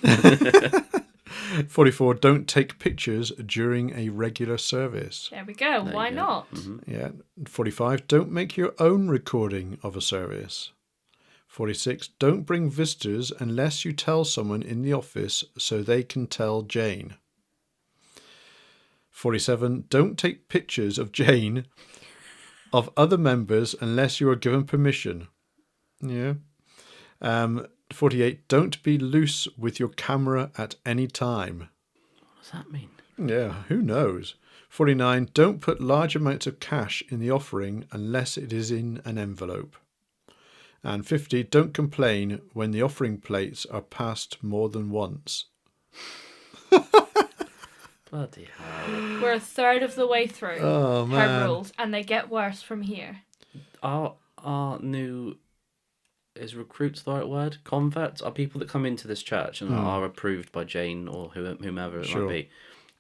44, don't take pictures during a regular service. There we go. There Why you go. not? Yeah. 45, don't make your own recording of a service. 46, don't bring visitors unless you tell someone in the office so they can tell Jane. 47, don't take pictures of Jane of other members unless you are given permission. Yeah. 48, don't be loose with your camera at any time. What does that mean? Yeah, who knows? 49, don't put large amounts of cash in the offering unless it is in an envelope. And 50, don't complain when the offering plates are passed more than once. Bloody hell. We're a third of the way through Oh, her man. rules, and they get worse from here. Our new... Is recruits the right word? Converts are people that come into this church and are approved by Jane or whomever it Sure. might be.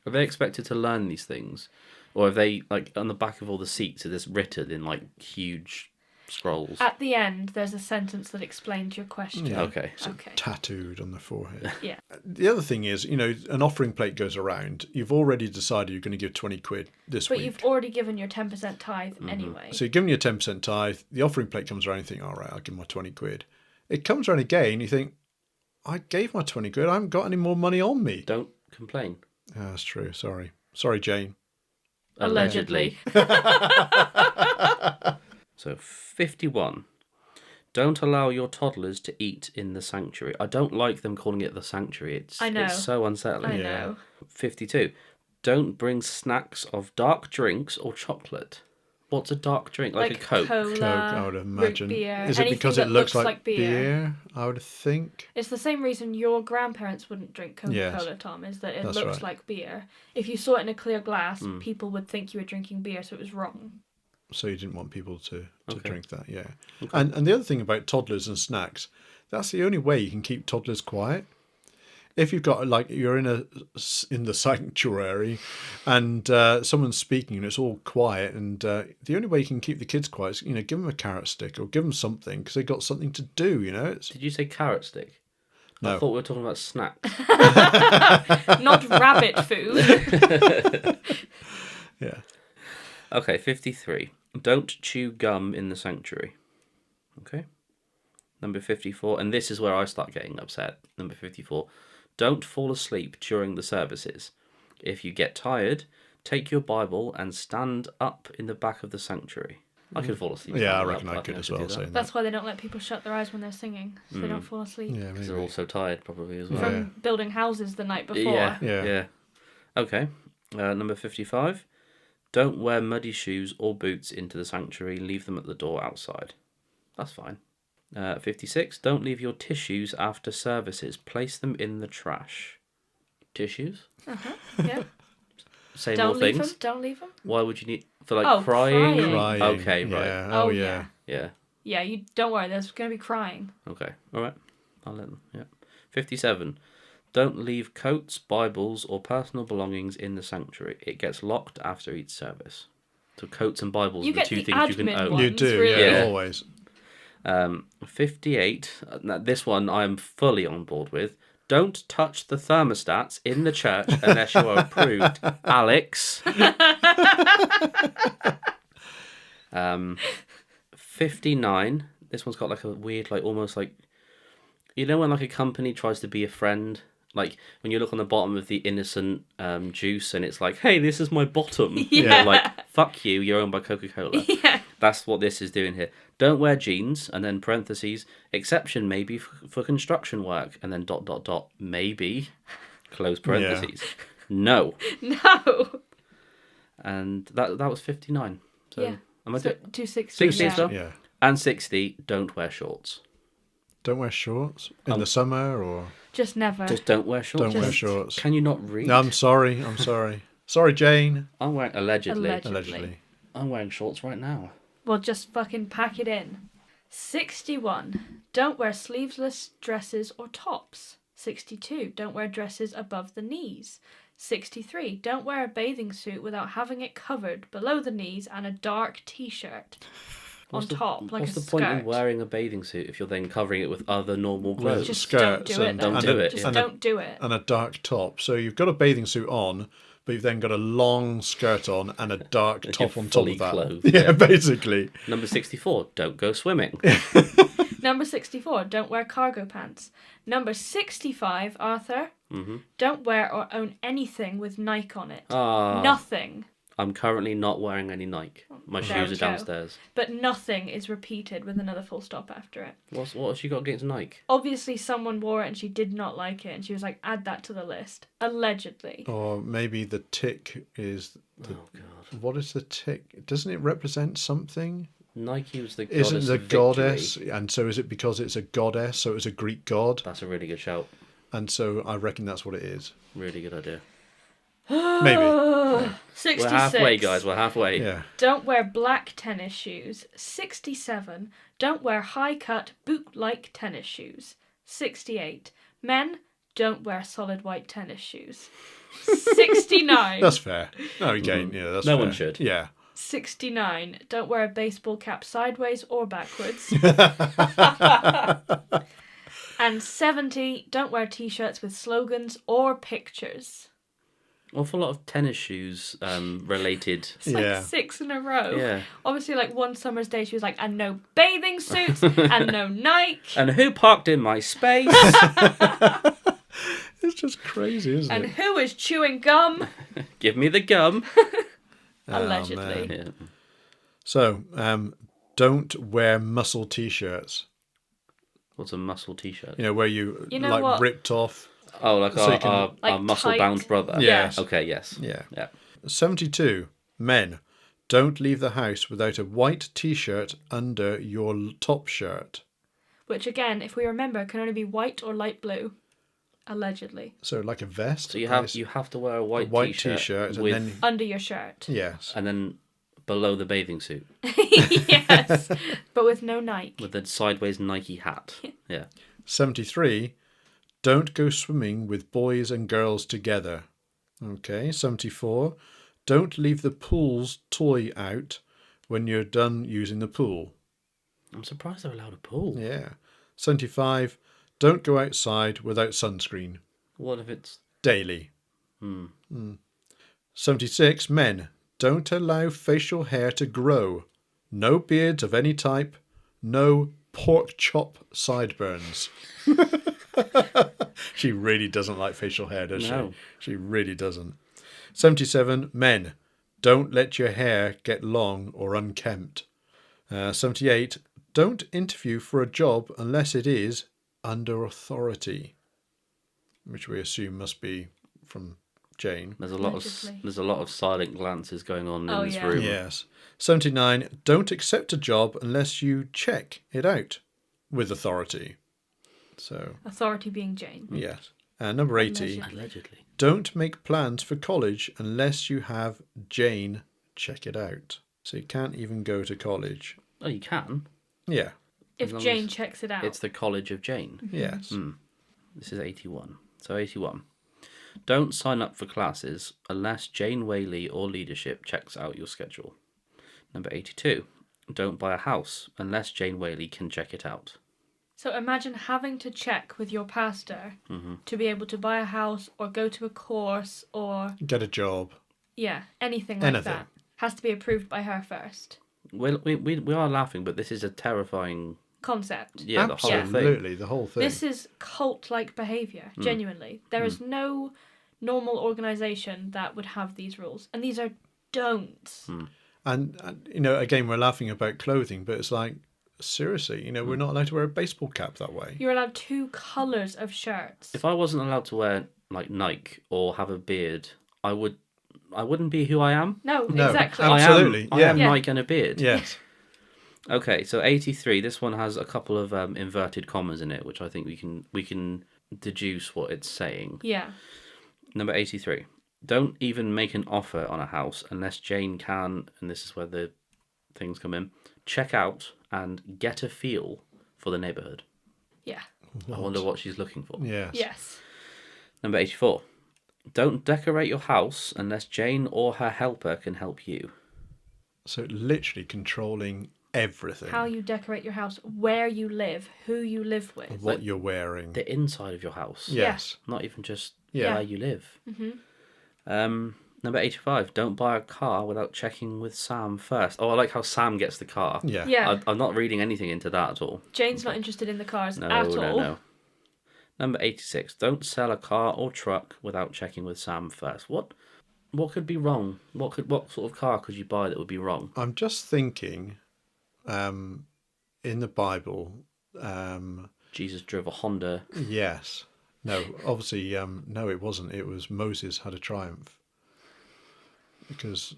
Are they expected to learn these things, or are they like on the back of all the seats? Are this written in like huge scrolls? At the end, there's a sentence that explains your question. Yeah. Okay. Okay. Tattooed on the forehead. Yeah. The other thing is, an offering plate goes around. You've already decided you're going to give 20 quid this But week. you've already given your 10% tithe anyway. So you're giving your 10% tithe. The offering plate comes around. You think, all right, I'll give my 20 quid. It comes around again. You think, I gave my 20 quid. I haven't got any more money on me. Don't complain. Yeah, that's true. Sorry, Jane. Allegedly. So 51. Don't allow your toddlers to eat in the sanctuary. I don't like them calling it the sanctuary. I know. It's so unsettling. I Yeah. know. 52. Don't bring snacks of dark drinks or chocolate. What's a dark drink? Like a Coke? Cola, Coke, I would imagine. root beer, Is it anything because that it looks like beer? I would think. It's the same reason your grandparents wouldn't drink Coca-Cola, Yes. Tom, is that it That's looks right. like beer. If you saw it in a clear glass, people would think you were drinking beer, so it was wrong. So you didn't want people to Okay. drink that, yeah. And the other thing about toddlers and snacks, that's the only way you can keep toddlers quiet. If you've got you're in the sanctuary and someone's speaking and it's all quiet, and the only way you can keep the kids quiet is give them a carrot stick or give them something because they've got something to do. It's, Did you say carrot stick? No. I thought we were talking about snacks. Not rabbit food. yeah. Okay, 53. Don't chew gum in the sanctuary. Okay. Number 54, and this is where I start getting upset. Number 54. Don't fall asleep during the services. If you get tired, take your Bible and stand up in the back of the sanctuary. I could fall asleep. Yeah, I standing reckon up. I could think as could well. do that. Saying That's why they don't let people shut their eyes when they're singing, so they don't fall asleep. yeah, Because maybe. they're all so tired, probably, as well. From building houses the night before. Yeah. Okay. Number 55. Don't wear muddy shoes or boots into the sanctuary. Leave them at the door outside. That's fine. 56. Don't leave your tissues after services. Place them in the trash. Tissues? Yeah. Same Don't more leave things. them. Don't leave them. Why would you need... For like Oh, crying? crying. Okay, right. Yeah. Oh, yeah. Yeah. Yeah, you don't worry. There's going to be crying. Okay. All right. I'll let them. Yeah. 57. Don't leave coats, Bibles, or personal belongings in the sanctuary. It gets locked after each service. So coats and Bibles You are the get two the things you can admin own. one. You do, Really. yeah, Yeah. always. 58. Now, this one I am fully on board with. Don't touch the thermostats in the church unless you are approved, Alex. 59. This one's got like a weird, like almost like, when like a company tries to be a friend, like when you look on the bottom of the innocent juice and it's like, hey, this is my bottom. Yeah. Like, fuck you, you're owned by Coca-Cola. Yeah. That's what this is doing here. Don't wear jeans, and then parentheses, exception maybe for construction work, and then ... maybe, close parentheses. No. No. And that was 59. So, Yeah. am I So, doing... 260. 60 yeah. as well? Yeah. And 60, don't wear shorts. Don't wear shorts in the summer, or Just never. Just don't wear shorts. don't wear Just- shorts. Can you not read? No, I'm sorry. Sorry, Jane. I'm wearing... Allegedly. Allegedly. Allegedly. I'm wearing shorts right now. Well, just fucking pack it in. 61. Don't wear sleeveless dresses or tops. 62. Don't wear dresses above the knees. 63. Don't wear a bathing suit without having it covered below the knees and a dark t-shirt on top, like a skirt. What's the point in wearing a bathing suit if you're then covering it with other normal clothes? Just skirts don't do it. and- then. Don't do it, Just yeah. don't do it. And a dark top. So you've got a bathing suit on, but you've then got a long skirt on and a dark top on top fully of that. clothed, Yeah, basically. Number 64, don't go swimming. Number 64. Don't wear cargo pants. Number 65, Arthur. Mm-hmm. Don't wear or own anything with Nike on it. Ah, Nothing. I'm currently not wearing any Nike. My There shoes we are go. downstairs. But nothing is repeated with another full stop after it. What has she got against Nike? Obviously, someone wore it and she did not like it, and she was like, add that to the list. Allegedly. Or maybe the tick is... Oh, God. What is the tick? Doesn't it represent something? Nike was the goddess Isn't the of victory. goddess? And so is it because it's a goddess? So it's a Greek god? That's a really good shout. And so I reckon that's what it is. Really good idea. Maybe. 66. We're halfway, guys. We're halfway. Yeah. Don't wear black tennis shoes. 67. Don't wear high-cut, boot-like tennis shoes. 68. Men, don't wear solid white tennis shoes. 69. That's fair. No, again, yeah, that's No fair. one should. Yeah. 69. Don't wear a baseball cap sideways or backwards. And 70. Don't wear t-shirts with slogans or pictures. Awful lot of tennis shoes related. It's like Yeah. 6 in a row. Yeah. Obviously, like one summer's day, she was like, and no bathing suits, and no Nike, And who parked in my space? It's just crazy, isn't and it? who is chewing gum? Give me the gum. Allegedly. man. Yeah. So, don't wear muscle t-shirts. What's a muscle t-shirt? You know, where you, You know like what? ripped off. Oh, like So you can- our Like muscle-bound tight- brother. Yes. Okay, yes. Yeah. Yeah. 72. Men, don't leave the house without a white t-shirt under your top shirt. Which, again, if we remember, can only be white or light blue. Allegedly. So like a vest. So you I have s- you have to wear a white, t-shirt, t-shirt and with, then Under your shirt. yes. and then below the bathing suit Yes. But with no Nike. with the sideways Nike hat. Yeah. 73. Don't go swimming with boys and girls together. Okay. 74. Don't leave the pool's toy out when you're done using the pool. I'm surprised they're allowed a pool. Yeah. 75. Don't go outside without sunscreen. What if it's... Daily. 76. Men, don't allow facial hair to grow. No beards of any type. No pork chop sideburns. She really doesn't like facial hair, does No. she? She really doesn't. 77. Men, don't let your hair get long or unkempt. 78. Don't interview for a job unless it is under authority, which we assume must be from Jane. There's a lot Allegedly. of there's a lot of silent glances going on Oh, in this yeah. room. Yes. 79. Don't accept a job unless you check it out with authority. So, Authority being Jane. yes. Number 80. Allegedly. Allegedly. Don't make plans for college unless you have Jane check it out. So you can't even go to college. Oh, you can. Yeah. If As long Jane as checks it out. It's the College of Jane. Yes. This is 81. So 81. Don't sign up for classes unless Jane Whaley or leadership checks out your schedule. Number 82. Don't buy a house unless Jane Whaley can check it out. So imagine having to check with your pastor Mm-hmm. to be able to buy a house or go to a course or, Get a job. yeah, anything like Anything. that. Has to be approved by her first. Well, we are laughing, but this is a terrifying... Concept. Yeah, the whole thing. Absolutely, the whole thing. This is cult-like behaviour, genuinely. There is no normal organisation that would have these rules. And these are don'ts. And, you know, again, we're laughing about clothing, but it's like, seriously, you know, we're not allowed to wear a baseball cap that way. You're allowed 2 colours of shirts. If I wasn't allowed to wear, like, Nike or have a beard, I wouldn't be who I am. No, No, exactly. absolutely. I am Yeah. Nike and a beard. Yes. Okay, so 83. This one has a couple of inverted commas in it, which I think we can deduce what it's saying. Yeah. Number 83. don't even make an offer on a house unless Jane can, and this is where the things come in, check out and get a feel for the neighbourhood. Yeah. I wonder what she's looking for. Yes. Yes. Number 84. Don't decorate your house unless Jane or her helper can help you. So literally controlling everything. How you decorate your house, where you live, who you live with. What you're wearing. The inside of your house. Yes. Not even just Yeah. where you live. Mm-hmm. Number 85. Don't buy a car without checking with Sam first. Oh, I like how Sam gets the car. Yeah. Yeah. I'm not reading anything into that at all. Jane's not interested in the cars No, at all. no. Number 86. Don't sell a car or truck without checking with Sam first. What could be wrong? What sort of car could you buy that would be wrong? I'm just thinking, in the Bible, Jesus drove a Honda. yes. No, obviously, no, it wasn't. It was Moses had a triumph. Because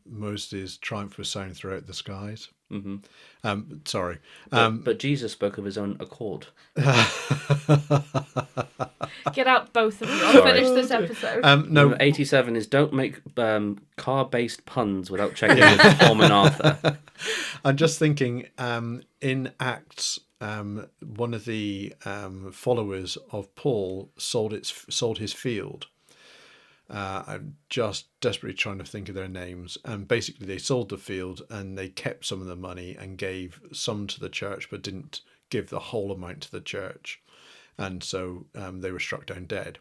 Moses' triumph was sound throughout the skies. Mm-hmm. Sorry. But Jesus spoke of his own accord. Get out, both of you. I'll Sorry. finish this episode. No, Number 87 is don't make car-based puns without checking with Tom and Arthur. I'm just thinking, in Acts, one of the followers of Paul sold his field. I'm just desperately trying to think of their names. And basically they sold the field and they kept some of the money and gave some to the church, but didn't give the whole amount to the church. And so they were struck down dead.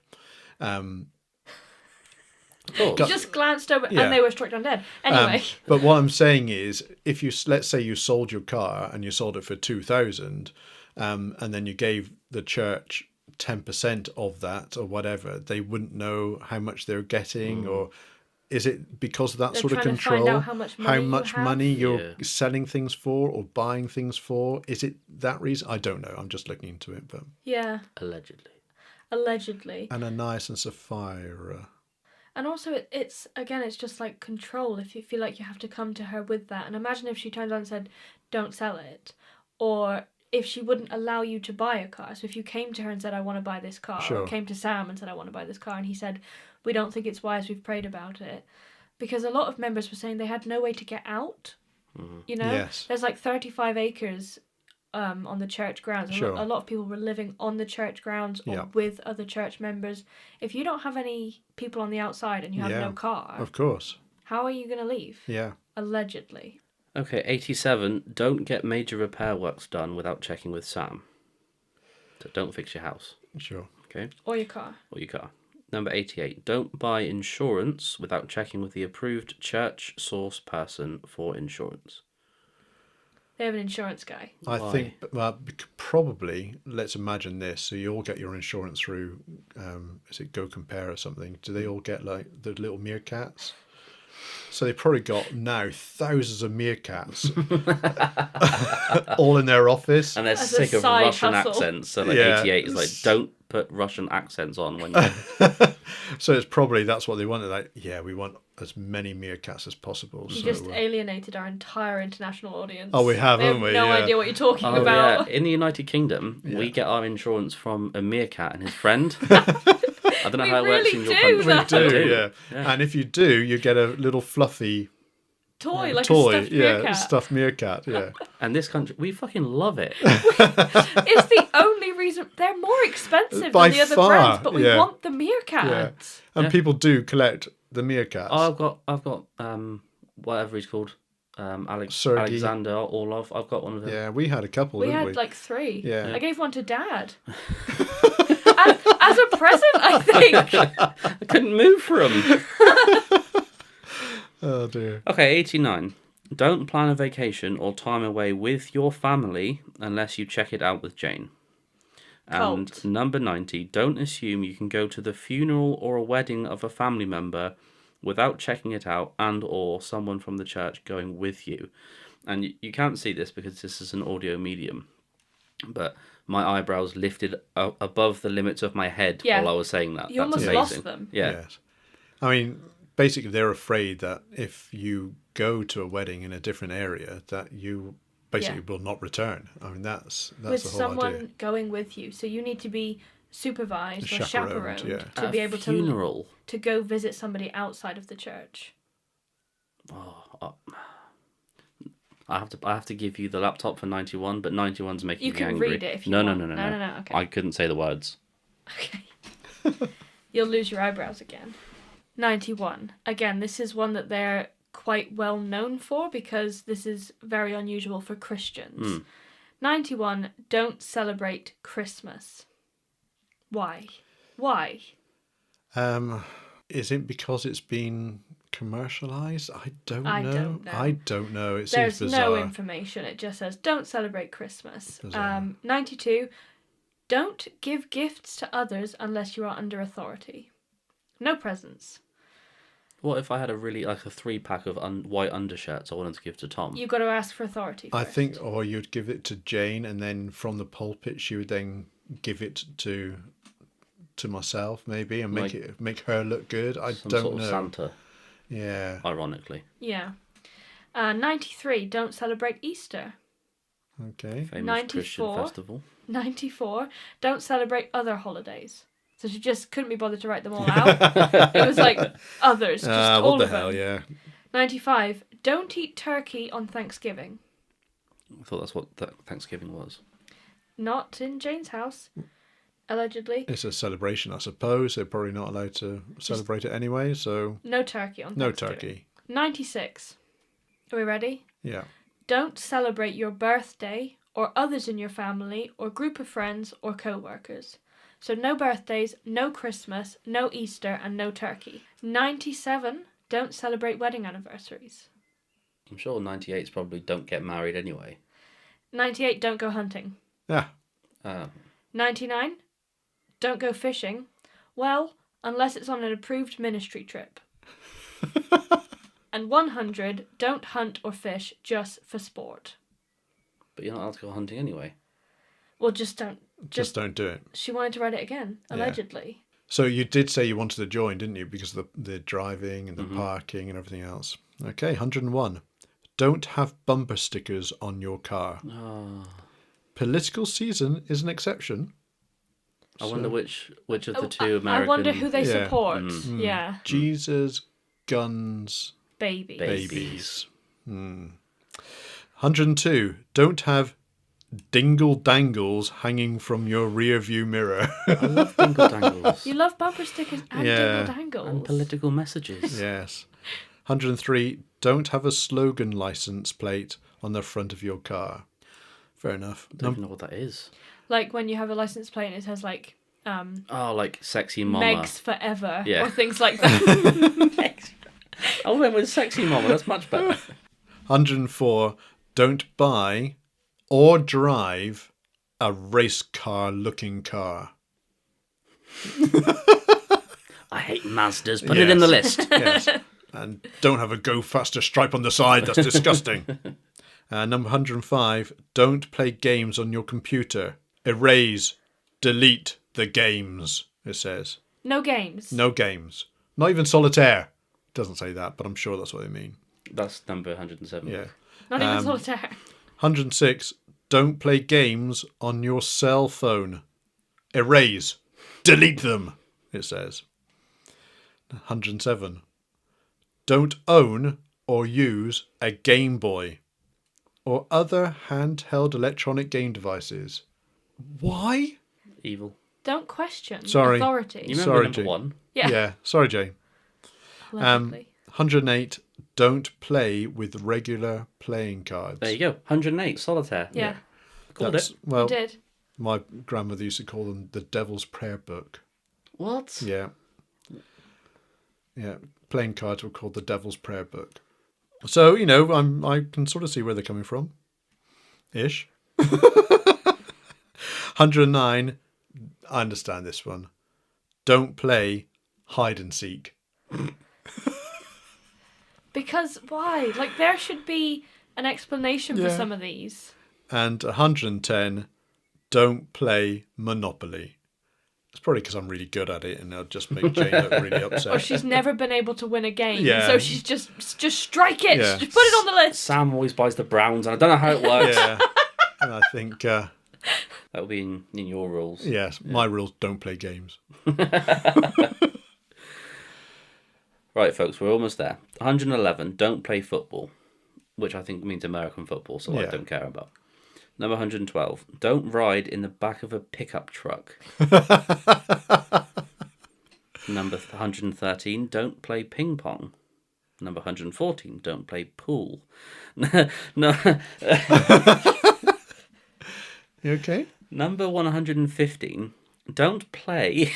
You just glanced over Yeah. and they were struck down dead. Anyway. But what I'm saying is, if you, let's say you sold your car and you sold it for 2,000, and then you gave the church 10% of that or whatever, they wouldn't know how much they're getting, or is it because of that They're sort of trying to find control? out how much money you have. you're selling things for or buying things for? Is it that reason? I don't know. I'm just looking into it, but Yeah. Allegedly. Ananias and Sapphira. And also, it's just like control. If you feel like you have to come to her with that, and imagine if she turned on and said, "Don't sell it," or if she wouldn't allow you to buy a car. So if you came to her and said, "I want to buy this car," Sure. or came to Sam and said, "I want to buy this car," and he said, "We don't think it's wise. We've prayed about it," because a lot of members were saying they had no way to get out. You know, Yes. there's like 35 acres. On the church grounds. Sure. A lot of people were living on the church grounds or Yeah. with other church members. If you don't have any people on the outside and you have no car, Of course. how are you going to leave? Yeah. Allegedly. Okay, 87. Don't get major repair works done without checking with Sam. So don't fix your house. Sure. Okay? Or your car. Or your car. Number 88. Don't buy insurance without checking with the approved church source person for insurance. They have an insurance guy. I Why? think probably, let's imagine this. So you all get your insurance through, is it Go Compare or something? Do they all get like the little meerkats? So they probably got now thousands of meerkats all in their office. And they're As a sick of side Russian hustle. accents. So like Yeah. 88 is like, don't put Russian accents on when you... So it's probably that's what they wanted. Like, yeah, we want as many meerkats as possible. You So, just alienated our entire international audience. Oh, we have, They haven't we? no Yeah. idea what you're talking Oh, about. yeah. In the United Kingdom, we Yeah. get our insurance from a meerkat and his friend. I don't know We how it works really in your do country. that. do, I do. yeah. And if you do, you get a little fluffy Toy, like toy, a stuffed meerkat. stuffed meerkat, yeah. And this country, we fucking love it. It's the only reason. They're more expensive By than the other far, brands, but we yeah. want the meerkat. And Yeah. people do collect the meerkats. Oh, I've got whatever he's called, Sergey. Alexander Orlov. I've got one of them. Yeah, we had a couple, We didn't had we? like 3. Yeah. I gave one to Dad. as a present, I think. I couldn't move from. Oh dear. Okay, 89. Don't plan a vacation or time away with your family unless you check it out with Jane. And Cult. number 90. Don't assume you can go to the funeral or a wedding of a family member without checking it out and or someone from the church going with you. And you can't see this because this is an audio medium. But my eyebrows lifted above the limits of my head Yeah. while I was saying that. You That's almost amazing. lost them. Yeah. Yes. I mean, basically, they're afraid that if you go to a wedding in a different area, that you basically will not return. I mean, that's With the whole someone idea. going with you. So you need to be supervised or Chaperoned, chaperoned yeah. to be able funeral. to go visit somebody outside of the church. Oh, I have to give you the laptop for 91, but 91's making me You can angry. read it if you no, want. No. Okay. I couldn't say the words. Okay. You'll lose your eyebrows again. 91. Again, this is one that they're quite well known for because this is very unusual for Christians. 91. Don't celebrate Christmas. Why? Why? Is it because it's been commercialized? I don't know. I don't know. It There's seems bizarre. no information. It just says don't celebrate Christmas. Bizarre. 92. Don't give gifts to others unless you are under authority. No presents. What if I had a 3-pack of white undershirts I wanted to give to Tom? You've got to ask for authority I first. think, or you'd give it to Jane, and then from the pulpit, she would then give it to myself, maybe, and make her look good. I Some don't sort know. of Santa, Yeah. ironically. Yeah. 93. Don't celebrate Easter. Okay. Famous 94. Christian festival. 94. Don't celebrate other holidays. So she just couldn't be bothered to write them all out. It was like others, just all what the of hell? them. Yeah. 95. Don't eat turkey on Thanksgiving. I thought that's what Thanksgiving was. Not in Jane's house, allegedly. It's a celebration, I suppose. They're probably not allowed to celebrate it anyway, so No turkey on no Thanksgiving. turkey. 96. Are we ready? Yeah. Don't celebrate your birthday or others in your family or group of friends or co-workers. So no birthdays, no Christmas, no Easter, and no turkey. 97. Don't celebrate wedding anniversaries. I'm sure 98's probably don't get married anyway. 98. Don't go hunting. Yeah. 99. Don't go fishing. Well, unless it's on an approved ministry trip. And 100. Don't hunt or fish just for sport. But you're not allowed to go hunting anyway. Well, just don't. Just don't do it. She wanted to write it again, allegedly. So you did say you wanted to join, didn't you? Because of the driving and the parking and everything else. Okay, 101. Don't have bumper stickers on your car. Oh. Political season is an exception. I wonder which of the two American... I wonder who they Yeah. support. Yeah. Jesus, guns, Babies. babies. 102. Don't have dingle dangles hanging from your rear view mirror. I love dingle dangles. You love bumper stickers and Yeah. dingle dangles. And political messages. Yes. 103. Don't have a slogan license plate on the front of your car. Fair enough. I don't even know what that is. Like when you have a license plate and it says like Oh, like sexy mama. Meg's Forever Yeah. or things like that. I went with sexy mama. That's much better. 104. Don't buy or drive a race car looking car. I hate Mazdas. Put it in the list. Yes. And don't have a go faster stripe on the side. That's disgusting. Number 105. Don't play games on your computer. Erase, delete the games, it says. No games. No games. Not even solitaire. It doesn't say that, but I'm sure that's what they mean. That's number 107. Yeah. Not even solitaire. 106. Don't play games on your cell phone. Erase, delete them, it says. 107. Don't own or use a Game Boy or other handheld electronic game devices. Why? Evil. Don't question Sorry. authority. You remember Sorry, number Jane. 1? Yeah. Sorry, Jane. Allegedly. 108. Don't play with regular playing cards. There you go. 108. Solitaire. Yeah. Called That's, it. well, You did. my grandmother used to call them the Devil's Prayer Book. What? Yeah. Yeah. Playing cards were called the Devil's Prayer Book. So, I can sort of see where they're coming from. Ish. 109. I understand this one. Don't play hide and seek. Because why? Like there should be an explanation for Yeah. some of these. And 110. Don't play Monopoly. It's probably because I'm really good at it and I'll just make Jane look really upset. Or she's never been able to win a game. Yeah. So she's just strike it. Yeah. Just put it on the list. Sam always buys the Browns, and I don't know how it works. Yeah. And I think That will be in your rules. Yes, my rules: don't play games. Right, folks, we're almost there. 111, don't play football, which I think means American football, so I Yeah. don't care about. Number 112, don't ride in the back of a pickup truck. Number 113, don't play ping pong. Number 114, don't play pool. No. You okay? Number 115, don't play.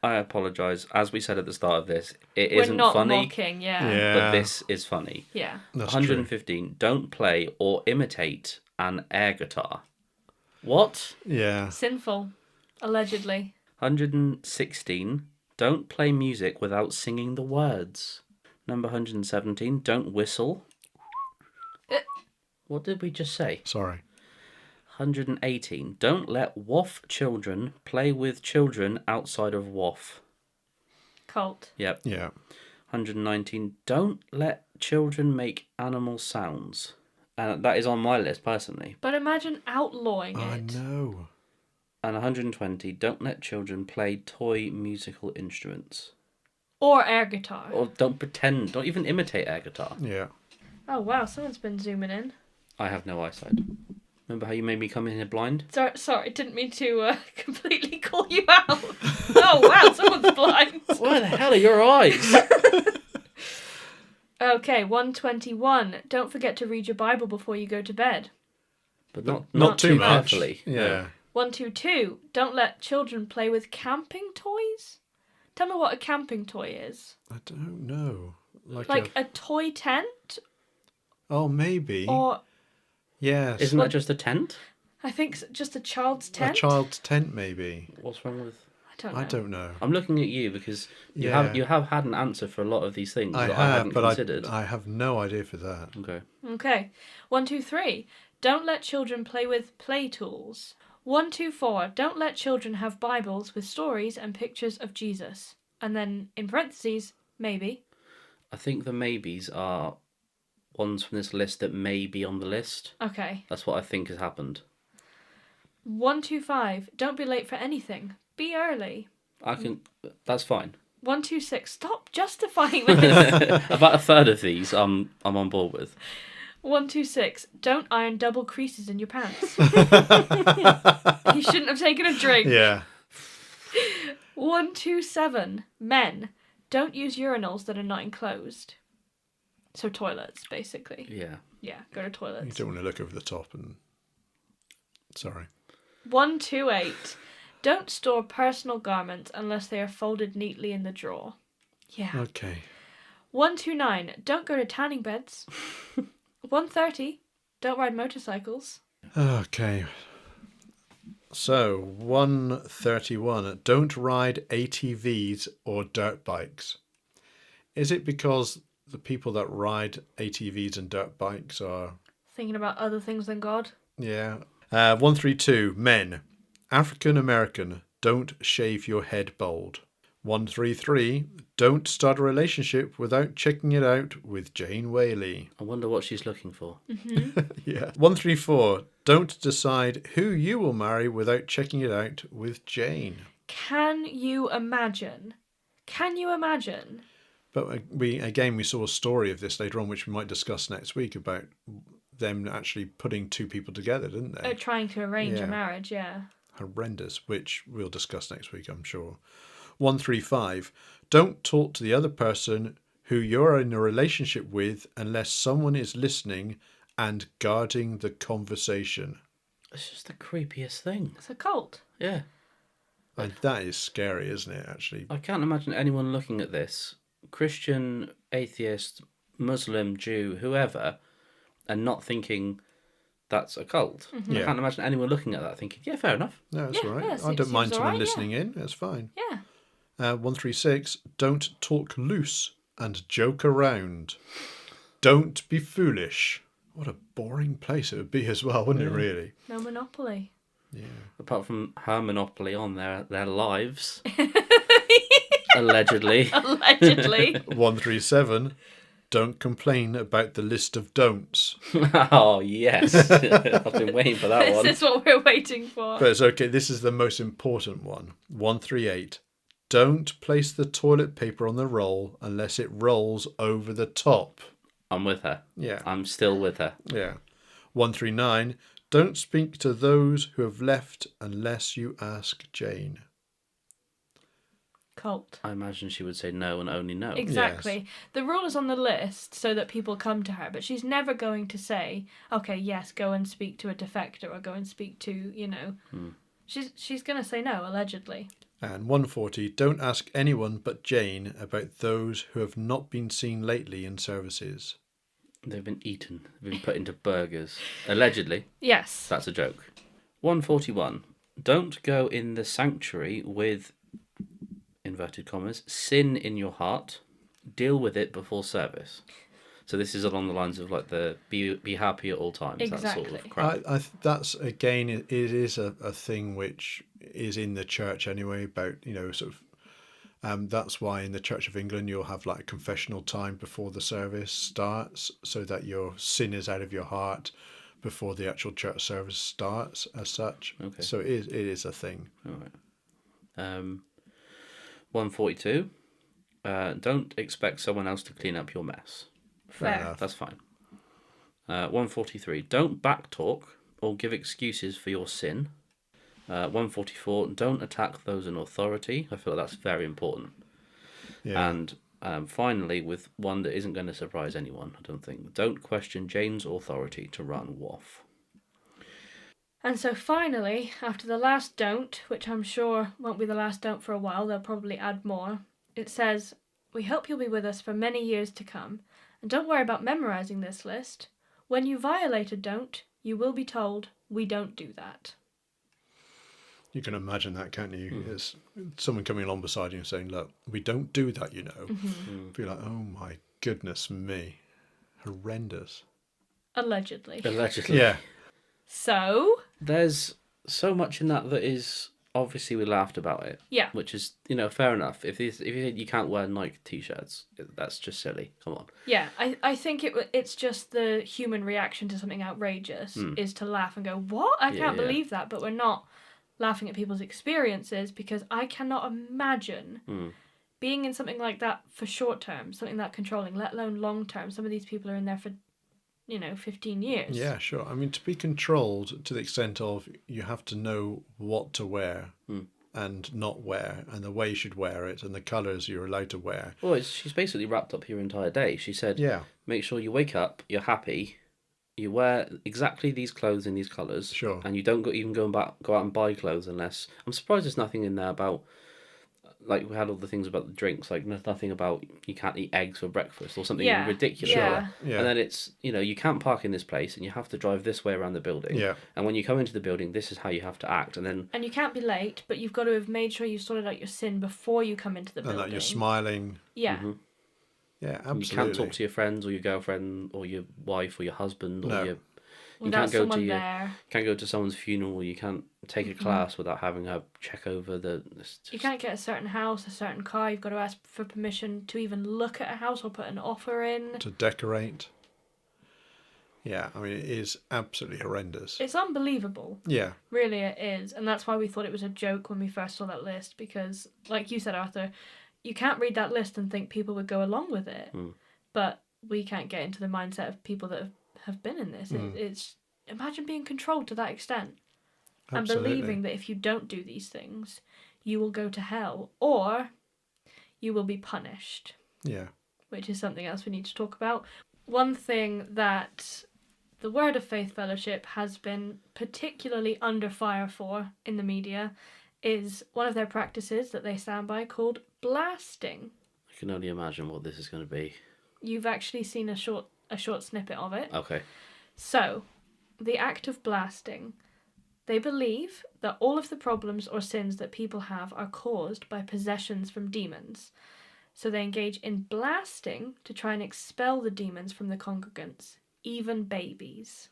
I apologise. As we said at the start of this, it We're isn't not funny, mocking, yeah. Yeah. but this is funny. Yeah. That's 115, don't play or imitate an air guitar. What? true. Yeah. Sinful, allegedly. 116, don't play music without singing the words. Number 117, don't whistle. What did we just say? Sorry. 118, don't let WAF children play with children outside of WAF. Cult. Yep. Yeah. 119, don't let children make animal sounds. And that is on my list personally. But imagine outlawing I it. know. And 120, don't let children play toy musical instruments. Or air guitar. Or don't even imitate air guitar. Yeah. Oh wow, someone's been zooming in. I have no eyesight. Remember how you made me come in here blind? Sorry, didn't mean to completely call you out. Oh wow, someone's blind. Where the hell are your eyes? Okay, 121. Don't forget to read your Bible before you go to bed. But Not too much. carefully. Yeah. 122. Don't let children play with camping toys. Tell me what a camping toy is. I don't know. Like a toy tent? Oh, maybe. Or Yes. Isn't that just a tent? I think just a child's tent? A child's tent, maybe. What's wrong with... I don't know. I'm looking at you because you Yeah. have had an answer for a lot of these things I that I have, hadn't but considered. I have no idea for that. Okay. Okay. 123. Don't let children play with play tools. 124. Don't let children have Bibles with stories and pictures of Jesus. And then in parentheses, maybe. I think the maybes are ones from this list that may be on the list. Okay. That's what I think has happened. 125. Don't be late for anything. Be early. That's fine. 126. Stop justifying this. About a third of these I'm on board with. 126. Don't iron double creases in your pants. You shouldn't have taken a drink. Yeah. 127. Men. Don't use urinals that are not enclosed. So toilets, basically. Yeah. Yeah, go to You toilets. don't want to look over the top and... Sorry. 128. Don't store personal garments unless they are folded neatly in the drawer. Yeah. Okay. 129. Don't go to tanning beds. 130. Don't ride motorcycles. Okay. So, 131. Don't ride ATVs or dirt bikes. Is it because the people that ride ATVs and dirt bikes are... Thinking about other things than God. Yeah. 132. Men. African American. Don't shave your head bald. 133. Don't start a relationship without checking it out with Jane Whaley. I wonder what she's looking for. Yeah. 134. Don't decide who you will marry without checking it out with Jane. Can you imagine? Can you imagine? But we saw a story of this later on, which we might discuss next week, about them actually putting two people together, didn't they? Trying to arrange Yeah. a marriage, yeah. Horrendous, which we'll discuss next week, I'm sure. 135. Don't talk to the other person who you're in a relationship with unless someone is listening and guarding the conversation. It's just the creepiest thing. It's a cult. Yeah. And that is scary, isn't it, actually? I can't imagine anyone looking at this, Christian, atheist, Muslim, Jew, whoever, and not thinking that's a cult. Yeah. I can't imagine anyone looking at that thinking, yeah, fair enough. No, that's Yeah, all right. yeah, I seems don't mind all someone right, yeah. listening in. That's fine. Yeah. 136. Don't talk loose and joke around. Don't be foolish. What a boring place it would be as well, wouldn't it, really? No monopoly. Yeah. Apart from her monopoly on their lives. Allegedly. Allegedly. 137. don't complain about the list of don'ts. Oh, yes. I've been waiting for that one. This is what we're waiting for. But it's okay, this is the most important one. 138. Don't place the toilet paper on the roll unless it rolls over the top. I'm with her. Yeah. I'm still with her. Yeah. 139. Don't speak to those who have left unless you ask Jane. Cult. I imagine she would say no and only no. Exactly. Yes. The rule is on the list so that people come to her, but she's never going to say, okay, yes, go and speak to a defector or go and speak to, you know. She's going to say no, allegedly. And 140. Don't ask anyone but Jane about those who have not been seen lately in services. They've been eaten. They've been put into burgers. Allegedly. Yes. That's a joke. 141. Don't go in the sanctuary with, inverted commas, sin in your heart. Deal with it before service. So this is along the lines of like the be happy at all times. Exactly. That sort of crap. That's, again, it is a thing which is in the church anyway, about, you know, sort of, that's why in the Church of England you'll have like confessional time before the service starts, so that your sin is out of your heart before the actual church service starts as such. Okay. So it is a thing. All right. 142. Don't expect someone else to clean up your mess. Fair. enough. That's fine. 143. Don't backtalk or give excuses for your sin. 144. Don't attack those in authority. I feel like that's very important. Yeah. And finally, with one that isn't going to surprise anyone, I don't think. Don't question Jane's authority to run WAF. And so finally, after the last don't, which I'm sure won't be the last don't for a while, they'll probably add more, it says, we hope you'll be with us for many years to come. And don't worry about memorising this list. When you violate a don't, you will be told, we don't do that. You can imagine that, can't you? It's someone coming along beside you and saying, look, we don't do that, you know. Be like, oh my goodness me. Horrendous. Allegedly. Allegedly. Yeah. So? There's so much in that is, obviously we laughed about it. Yeah. Which is, you know, fair enough. If you can't wear Nike t-shirts, that's just silly. Come on. Yeah, I think it's just the human reaction to something outrageous is to laugh and go, what? I can't believe that. But we're not laughing at people's experiences, because I cannot imagine being in something like that for short term, something that controlling, let alone long term. Some of these people are in there for, 15 years. Yeah, sure. I mean, to be controlled to the extent of you have to know what to wear and not wear, and the way you should wear it, and the colours you're allowed to wear. Well, she's basically wrapped up your entire day. She said, Yeah. make sure you wake up, you're happy, you wear exactly these clothes in these colours. Sure. And you don't go out and buy clothes unless... I'm surprised there's nothing in there about... Like, we had all the things about the drinks, like nothing about you can't eat eggs for breakfast or something ridiculous. Yeah. Yeah. And then it's, you can't park in this place and you have to drive this way around the building. Yeah. And when you come into the building, this is how you have to act. And you can't be late, but you've got to have made sure you've sorted out your sin before you come into the building. And that you're smiling. Yeah. Yeah, absolutely. you can't talk to your friends or your girlfriend or your wife or your husband or No. you Without can't go someone to there. can't go to someone's funeral. You can't take a class without having her check over the. You can't get a certain house, a certain car. You've got to ask for permission to even look at a house or put an offer in. To decorate. Yeah, I mean, it is absolutely horrendous. It's unbelievable. Yeah. Really, it is. And that's why we thought it was a joke when we first saw that list, because, like you said, Arthur, you can't read that list and think people would go along with it. But we can't get into the mindset of people that have been in this. It's imagine being controlled to that extent. Absolutely. And believing that if you don't do these things, you will go to hell or you will be punished. Yeah. Which is something else we need to talk about. One thing that the Word of Faith Fellowship has been particularly under fire for in the media is one of their practices that they stand by called blasting. I can only imagine what this is going to be. You've actually seen a short snippet of it. Okay. So, the act of blasting. They believe that all of the problems or sins that people have are caused by possessions from demons. So they engage in blasting to try and expel the demons from the congregants, even babies.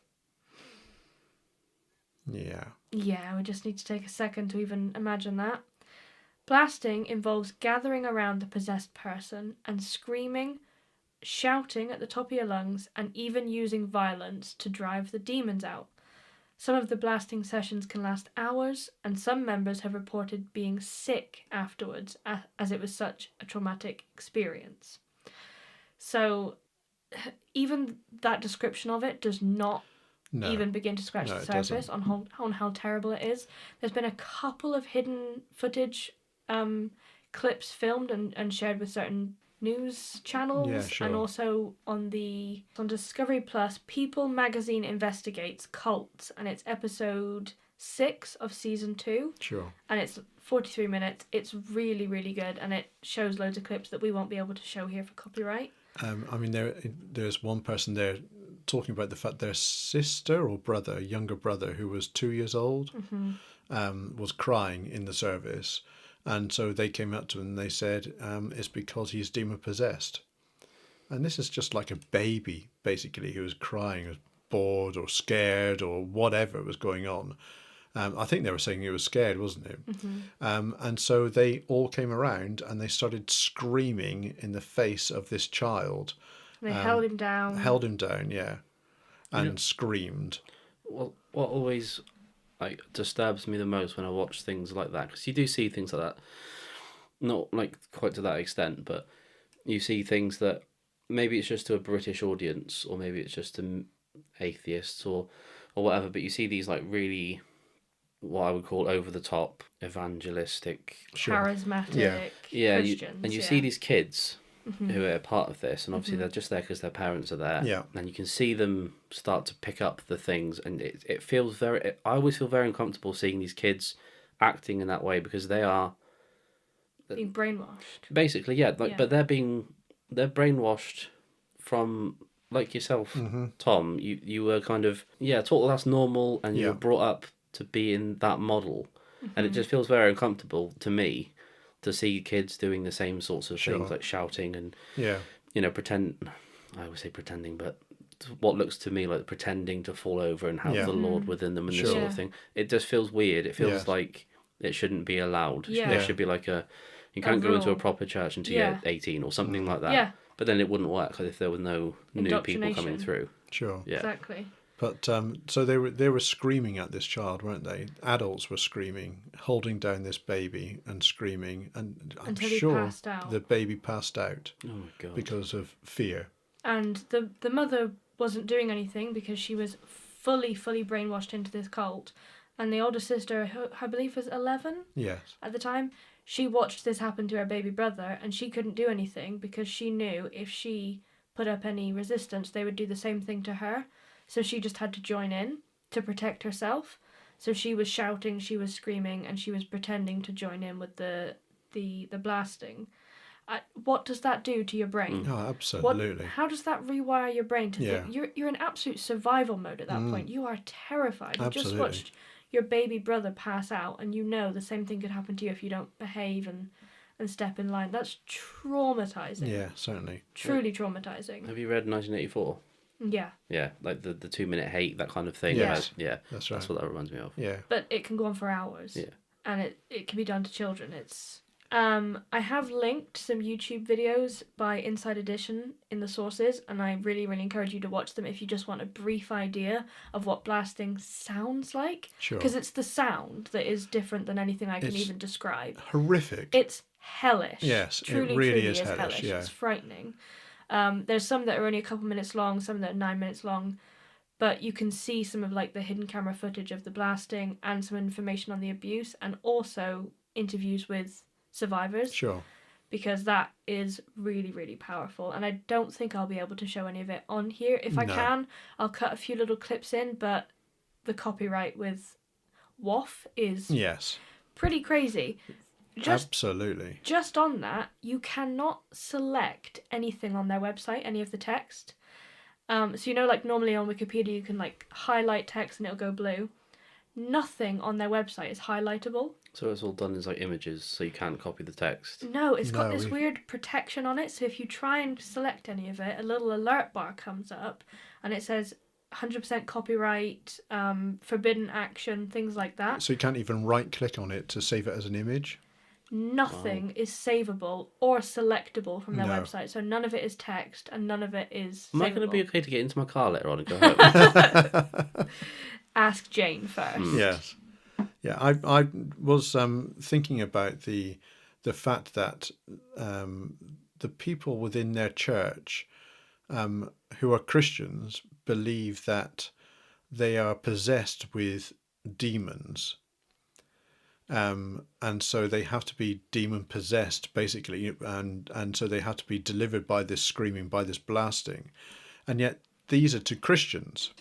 Yeah. Yeah, we just need to take a second to even imagine that. Blasting involves gathering around the possessed person and screaming, shouting at the top of your lungs, and even using violence to drive the demons out. Some of the blasting sessions can last hours, and some members have reported being sick afterwards, as it was such a traumatic experience. So, even that description of it does not even begin to scratch the surface on how terrible it is. There's been a couple of hidden footage clips filmed and shared with certain news channels, and also on Discovery Plus, People magazine investigates cults, and it's episode 6 of season 2. Sure. And it's 43 minutes. It's really, really good, and it shows loads of clips that we won't be able to show here for copyright. I mean, there's one person there talking about the fact their sister or brother, younger brother, who was 2 years old, was crying in the service. And so they came up to him and they said, it's because he's demon-possessed. And this is just like a baby, basically, who was crying, was bored or scared or whatever was going on. I think they were saying he was scared, wasn't it? And so they all came around and they started screaming in the face of this child. They held him down. And screamed. Well, what always disturbs me the most when I watch things like that, because you do see things like that, not like quite to that extent, but you see things that maybe it's just to a British audience, or maybe it's just to atheists or whatever, but you see these like really, what I would call over the top, evangelistic, charismatic Christians. And you see these kids who are part of this, and obviously they're just there because their parents are there. Yeah. And you can see them start to pick up the things, and it feels I always feel very uncomfortable seeing these kids acting in that way, because they are being brainwashed. Basically, yeah. But they're brainwashed from, like yourself, Tom. You were kind of taught that's normal, and you were brought up to be in that model, and it just feels very uncomfortable to me to see kids doing the same sorts of things, like shouting and I always say pretending, but what looks to me like pretending to fall over and have the Lord within them and this sort of thing. It just feels weird. It feels like it shouldn't be allowed. There should be like you can't go into a proper church until you're 18 or something like that. Yeah. But then it wouldn't work if there were no new people coming through. Sure. Yeah. Exactly. But so they were screaming at this child, weren't they? Adults were screaming, holding down this baby and screaming, and I'm sure the baby passed out. Oh my God. Because of fear. And the mother wasn't doing anything because she was fully brainwashed into this cult. And the older sister, who I believe was 11 at the time, she watched this happen to her baby brother, and she couldn't do anything because she knew if she put up any resistance, they would do the same thing to her. So she just had to join in to protect herself. So she was shouting, she was screaming, and she was pretending to join in with the blasting. What does that do to your brain? Oh, absolutely. How does that rewire your brain to think you're in absolute survival mode at that point? You are terrified. You just watched your baby brother pass out, and you know the same thing could happen to you if you don't behave and step in line. That's traumatizing. Yeah, certainly. Truly traumatizing. Have you read 1984? Yeah. Yeah, like the 2-minute hate, that kind of thing. Yes. Yeah. That's right. That's what that reminds me of. Yeah. But it can go on for hours. Yeah. And it can be done to children. It's I have linked some YouTube videos by Inside Edition in the sources, and I really, really encourage you to watch them if you just want a brief idea of what blasting sounds like. Sure. Because it's the sound that is different than anything I can even describe. Horrific. It's hellish. Yes, truly, it really truly is hellish. Yeah. It's frightening. There's some that are only a couple minutes long, some that are 9 minutes long, but you can see some of like the hidden camera footage of the blasting and some information on the abuse, and also interviews with survivors. Sure. Because that is really, really powerful, and I don't think I'll be able to show any of it on here. If I can, I'll cut a few little clips in, but the copyright with WOF is pretty crazy. Absolutely. Just on that, you cannot select anything on their website, any of the text. So like normally on Wikipedia you can like highlight text and it'll go blue. Nothing on their website is highlightable. So it's all done as like images, so you can't copy the text. No, it's got this weird protection on it. So if you try and select any of it, a little alert bar comes up, and it says 100% copyright, forbidden action, things like that. So you can't even right-click on it to save it as an image? nothing is savable or selectable from their No. website. So none of it is text and none of it is Am I going to be savable. okay to get into my car later on and go home? Ask Jane first. Yes. Yeah, I was thinking about the fact that the people within their church who are Christians believe that they are possessed with demons. And so they have to be demon possessed, basically, and so they have to be delivered by this screaming, by this blasting. And yet these are to Christians.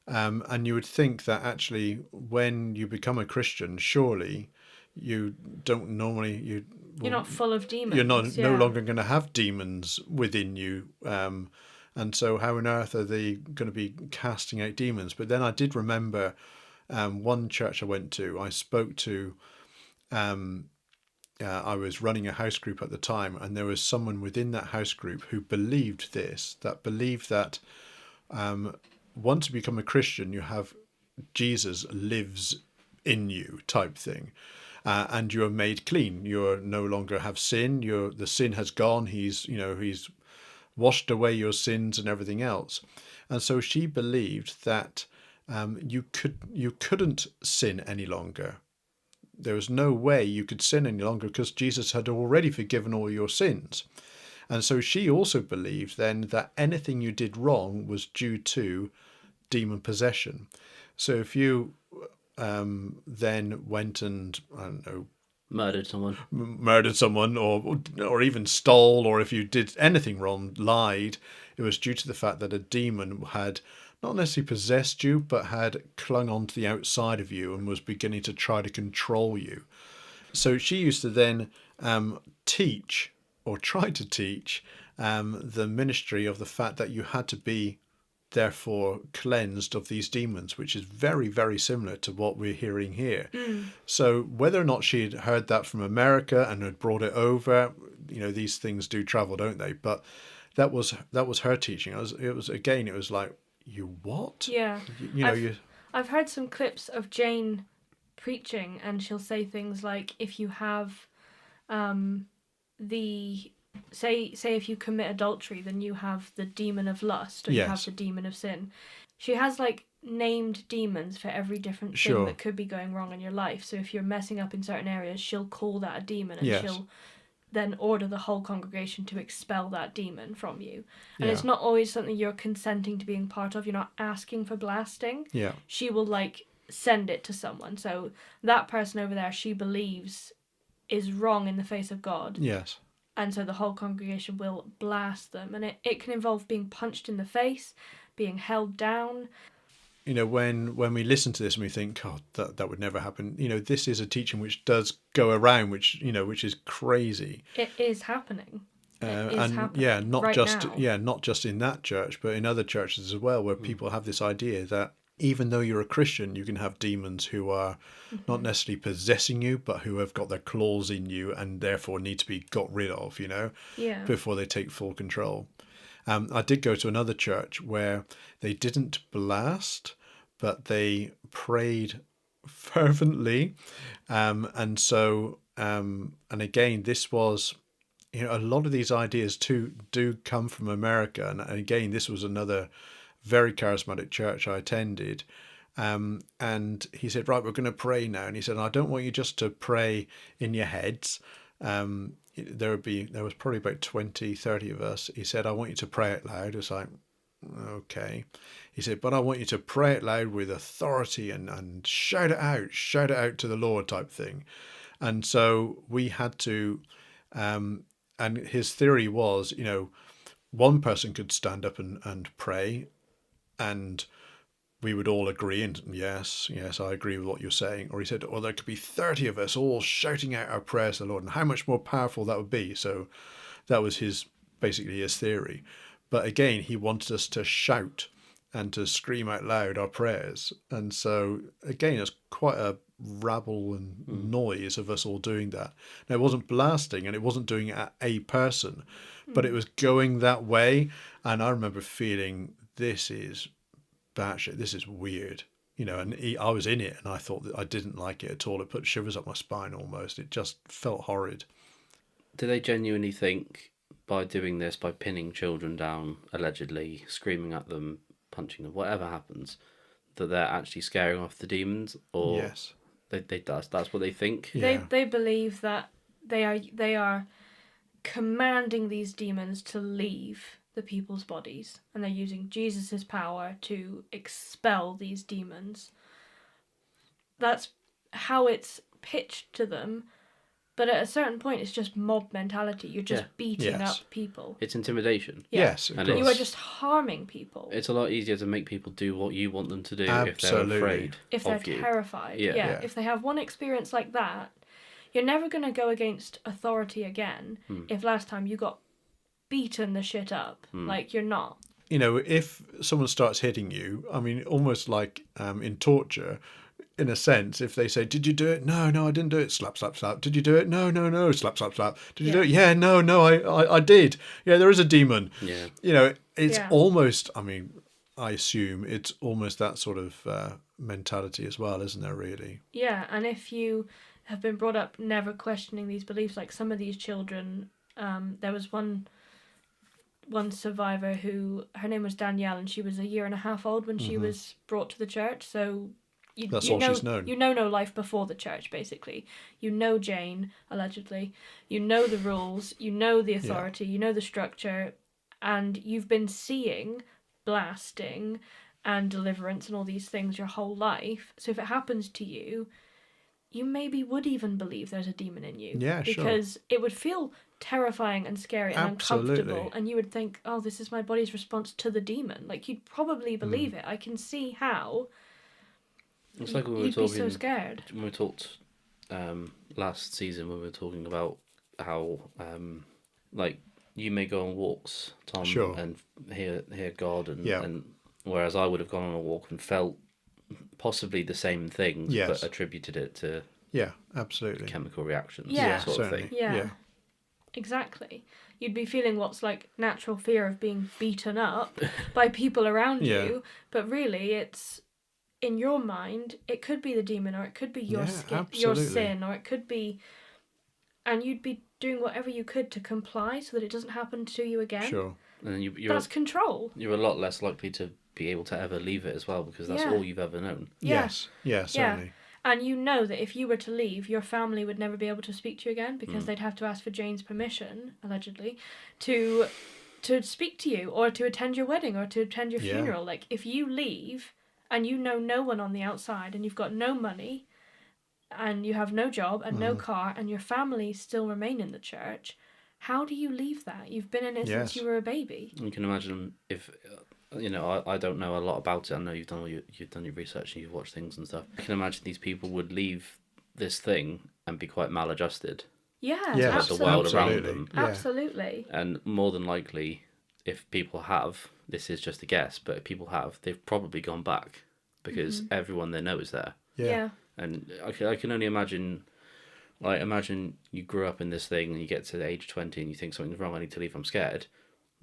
And you would think that actually when you become a Christian, surely you don't normally... You're not full of demons. You're no longer going to have demons within you. And so how on earth are they going to be casting out demons? But then I did remember one church I went to, I spoke to... I was running a house group at the time, and there was someone within that house group who believed that once you become a Christian, you have Jesus lives in you type thing. And you are made clean. You no longer have sin. The sin has gone. He's washed away your sins and everything else. And so she believed that you couldn't sin any longer. There was no way you could sin any longer because Jesus had already forgiven all your sins. And so she also believed then that anything you did wrong was due to demon possession. So if you then went and, I don't know, murdered someone or even stole, or if you did anything wrong, lied, it was due to the fact that a demon had not necessarily possessed you, but had clung onto the outside of you and was beginning to try to control you. So she used to then teach, or try to teach, the ministry of the fact that you had to be therefore cleansed of these demons, which is very, very similar to what we're hearing here. So whether or not she had heard that from America and had brought it over, these things do travel, don't they? But that was her teaching. It was like, you what? Yeah. I've heard some clips of Jane preaching, and she'll say things like, if you have say if you commit adultery, then you have the demon of lust, or you have the demon of sin. She has named demons for every different thing that could be going wrong in your life. So if you're messing up in certain areas, she'll call that a demon, and she'll then order the whole congregation to expel that demon from you. And it's not always something you're consenting to being part of. You're not asking for blasting. Yeah. She will send it to someone. So that person over there, she believes is wrong in the face of God. Yes. And so the whole congregation will blast them. And it can involve being punched in the face, being held down. When we listen to this and we think, God, that would never happen. This is a teaching which does go around, which is crazy. It is happening. Not just in that church, but in other churches as well, where people have this idea that even though you're a Christian, you can have demons who are not necessarily possessing you, but who have got their claws in you and therefore need to be got rid of, before they take full control. I did go to another church where they didn't blast, but they prayed fervently. And again, this was, a lot of these ideas too do come from America. And again, this was another very charismatic church I attended. And he said, right, we're going to pray now. And he said, I don't want you just to pray in your heads. There was probably about 20, 30 of us. He said, I want you to pray it loud. It's like, okay. He said, but I want you to pray it loud with authority and shout it out to the Lord type thing. And so we had to, and his theory was, one person could stand up and pray, and we would all agree, and yes, I agree with what you're saying. Or he said, or there could be 30 of us all shouting out our prayers to the Lord, and how much more powerful that would be. So that was basically his theory. But again, he wanted us to shout and to scream out loud our prayers. And so again, it's quite a rabble and noise of us all doing that. Now, it wasn't blasting, and it wasn't doing it at a person, but it was going that way. And I remember feeling, this is batshit, this is weird. and I was in it, and I thought that I didn't like it at all. It put shivers up my spine almost. It just felt horrid. Do they genuinely think by doing this, by pinning children down, allegedly, screaming at them, punching them, whatever happens, that they're actually scaring off the demons? Or Yes. That's what they think? Yeah. They believe that they are commanding these demons to leave the people's bodies, and they're using Jesus' power to expel these demons. That's how it's pitched to them. But at a certain point, it's just mob mentality. You're just beating Yes. up people. It's intimidation. Yeah. Yes, of And course. You are just harming people. It's a lot easier to make people do what you want them to do Absolutely. if they're afraid If they're of you. terrified. Yeah. Yeah. Yeah. If they have one experience like that, you're never going to go against authority again if last time you got beaten the shit up. Like, you're not. If someone starts hitting you, I mean, almost like in torture, in a sense, if they say, "Did you do it?" "No, I didn't do it." Slap, slap, slap. "Did you do it?" "No, slap, slap, slap." "Did you do it?" "Yeah, no, I did." "Yeah, there is a demon." Yeah. It's Yeah. almost, I mean, I assume it's almost that sort of mentality as well, isn't there, really? Yeah, and if you have been brought up never questioning these beliefs, like some of these children, there was one survivor who, her name was Danielle, and she was a year and a half old when she was brought to the church. So That's you all know, she's known. You know no life before the church, basically. You know Jane, allegedly. You know the rules. You know the authority. You know the structure. And you've been seeing blasting and deliverance and all these things your whole life. So if it happens to you, you maybe would even believe there's a demon in you. Yeah, sure. Because it would feel terrifying and scary and Absolutely. uncomfortable. And you would think, oh, this is my body's response to the demon. Like, you'd probably believe it. I can see how. It's like when we were You'd be so talking. scared. When we talked last season, when we were talking about how, like, you may go on walks, Tom, Sure. and hear God, Yeah. and whereas I would have gone on a walk and felt possibly the same things, Yes. but attributed it to Yeah, absolutely. chemical reactions, Yeah. sort of certainly. thing. Yeah. Exactly. You'd be feeling what's like natural fear of being beaten up by people around Yeah. you, but really it's in your mind. It could be the demon, or it could be your your absolutely. sin, or it could be, and you'd be doing whatever you could to comply so that it doesn't happen to you again. Sure. And then That's control. you're a lot less likely to be able to ever leave it as well, because that's Yeah. all you've ever known. Yeah. Yes. Yeah, certainly. And you know that if you were to leave, your family would never be able to speak to you again because they'd have to ask for Jane's permission, allegedly, to speak to you or to attend your wedding or to attend your Yeah. funeral. Like, if you leave and you know no one on the outside and you've got no money and you have no job and no car and your family still remain in the church, how do you leave that? You've been in it since Yes. you were a baby. You can imagine if, I don't know a lot about it. I know you've done your research and you've watched things and stuff. I can imagine these people would leave this thing and be quite maladjusted. Yeah, Yes, absolutely. the world around absolutely. them. Yeah. Absolutely. And more than likely, if people have, this is just a guess, but if people have, they've probably gone back because everyone they know is there. Yeah. And I can only imagine, like, imagine you grew up in this thing and you get to the age 20 and you think something's wrong, I need to leave, I'm scared.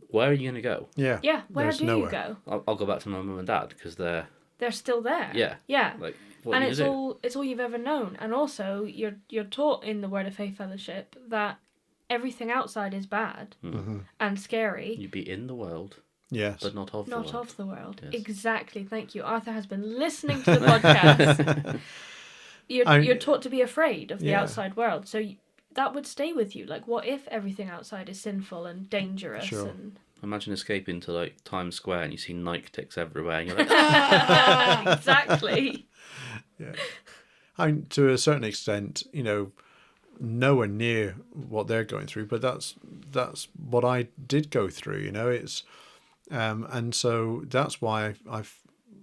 Where are you going to go? Yeah. Yeah, where There's do nowhere. you go? I'll go back to my mum and dad because they're Still there. Yeah. Yeah. like, what And are you it's gonna do? all you've ever known. And also you're taught in the Word of Faith Fellowship that everything outside is bad and scary. You'd be in the world, Yes. but not of the Not world. of the world. Yes. Exactly. Thank you. Arthur has been listening to the podcast. You're taught to be afraid of the Yeah. outside world. So that would stay with you. Like, what if everything outside is sinful and dangerous? Sure. And Imagine escaping to like Times Square and you see Nike ticks everywhere and you're like, exactly. Yeah. I mean, to a certain extent, nowhere near what they're going through, but that's what I did go through. It's and so that's why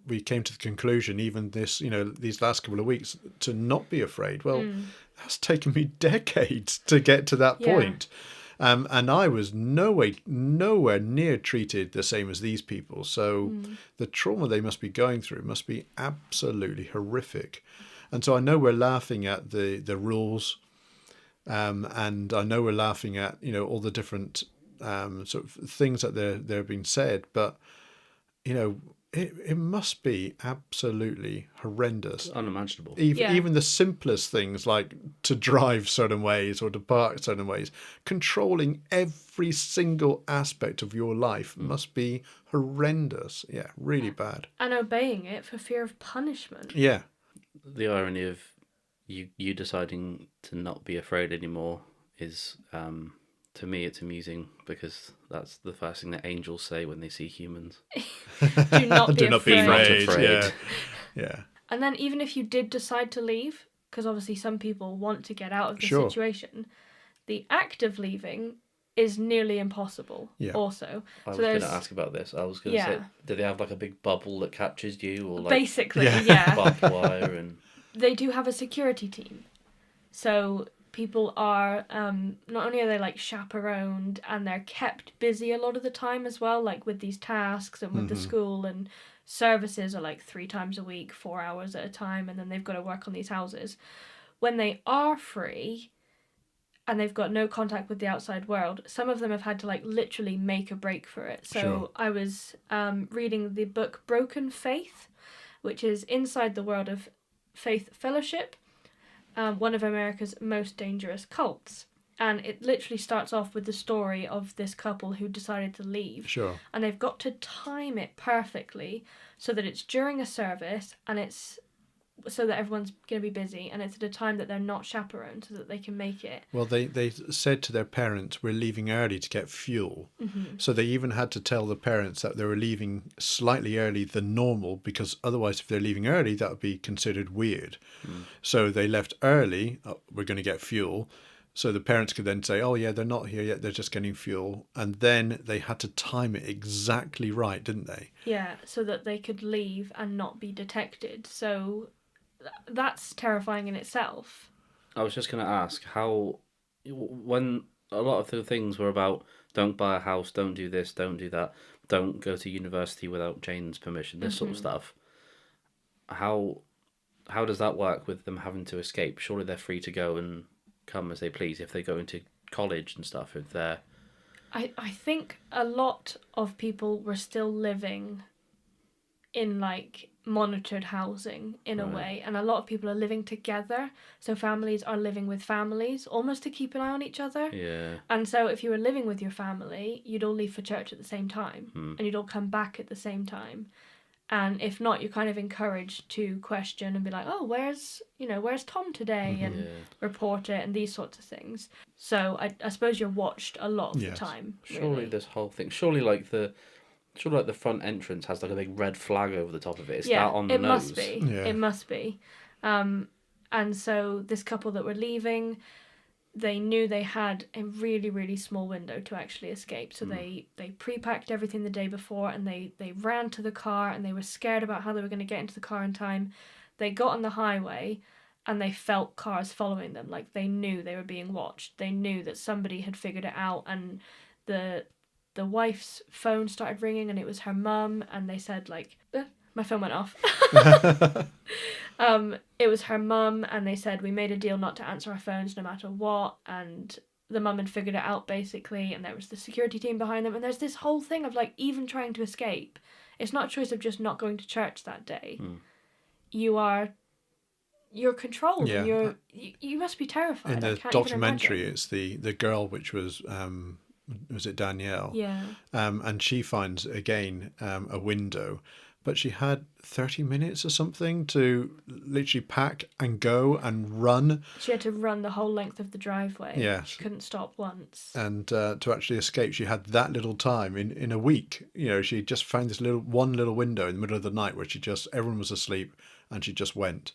we came to the conclusion, even these last couple of weeks, to not be afraid. Well, that's taken me decades to get to that point. And I was nowhere near treated the same as these people. So the trauma they must be going through must be absolutely horrific. And so I know we're laughing at the rules, and I know we're laughing at all the different sort of things that they're being said, but it must be absolutely horrendous. It's unimaginable. Even the simplest things like to drive certain ways or to park certain ways, controlling every single aspect of your life must be horrendous. Yeah, really bad. And obeying it for fear of punishment. Yeah. The irony of you deciding to not be afraid anymore is, to me, it's amusing because that's the first thing that angels say when they see humans. Do not be Do not be afraid. afraid. Afraid. Yeah. And then even if you did decide to leave, because obviously some people want to get out of the Sure. situation, the act of leaving is nearly impossible also. I was going to ask about this. I was going to say, do they have like a big bubble that catches you, or like basically, yeah. barbed wire and... They do have a security team. So people are, not only are they like chaperoned and they're kept busy a lot of the time as well, like with these tasks and with the school, and services are like 3 times a week, 4 hours at a time, and then they've got to work on these houses. When they are free and they've got no contact with the outside world, some of them have had to like literally make a break for it. So Sure. I was reading the book Broken Faith, which is inside the world of Faith Fellowship, one of America's most dangerous cults. And it literally starts off with the story of this couple who decided to leave. Sure. And they've got to time it perfectly so that it's during a service and it's so that everyone's going to be busy and it's at a time that they're not chaperoned so that they can make it. Well, they said to their parents, we're leaving early to get fuel. Mm-hmm. So they even had to tell the parents that they were leaving slightly early than normal, because otherwise if they're leaving early, that would be considered weird. So they left early, we're going to get fuel. So the parents could then say, oh yeah, they're not here yet, they're just getting fuel. And then they had to time it exactly right, didn't they? Yeah, so that they could leave and not be detected. So that's terrifying in itself. I was just going to ask how, when a lot of the things were about don't buy a house, don't do this, don't do that, don't go to university without Jane's permission, this sort of stuff, how does that work with them having to escape? Surely they're free to go and come as they please if they go into college and stuff, if they're... I think a lot of people were still living in like monitored housing in a way, and a lot of people are living together, so families are living with families almost to keep an eye on each other. And so if you were living with your family, you'd all leave for church at the same time and you'd all come back at the same time, and if not, you're kind of encouraged to question and be like, oh, where's Tom today, and report it and these sorts of things. So I suppose you're watched a lot of the time, really. Surely this whole thing, surely the front entrance has like a big red flag over the top of it. Is that on the nose? It must be. And so this couple that were leaving, they knew they had a really, really small window to actually escape. So they pre-packed everything the day before, and they ran to the car, and they were scared about how they were going to get into the car in time. They got on the highway and they felt cars following them. Like, they knew they were being watched. They knew that somebody had figured it out, and the wife's phone started ringing, and it was her mum, and they said, like, my phone went off. It was her mum, and they said, we made a deal not to answer our phones no matter what, and the mum had figured it out, basically, and there was the security team behind them, and there's this whole thing of, like, even trying to escape. It's not a choice of just not going to church that day. You're controlled, and you must be terrified. In the documentary, it's the girl, which was it Danielle? Yeah. And she finds, again, a window, but she had 30 minutes or something to literally pack and go and run. She had to run the whole length of the driveway. Yeah. She couldn't stop once. And to actually escape, she had that little time in a week. You know, she just found this one little window in the middle of the night where everyone was asleep, and she just went.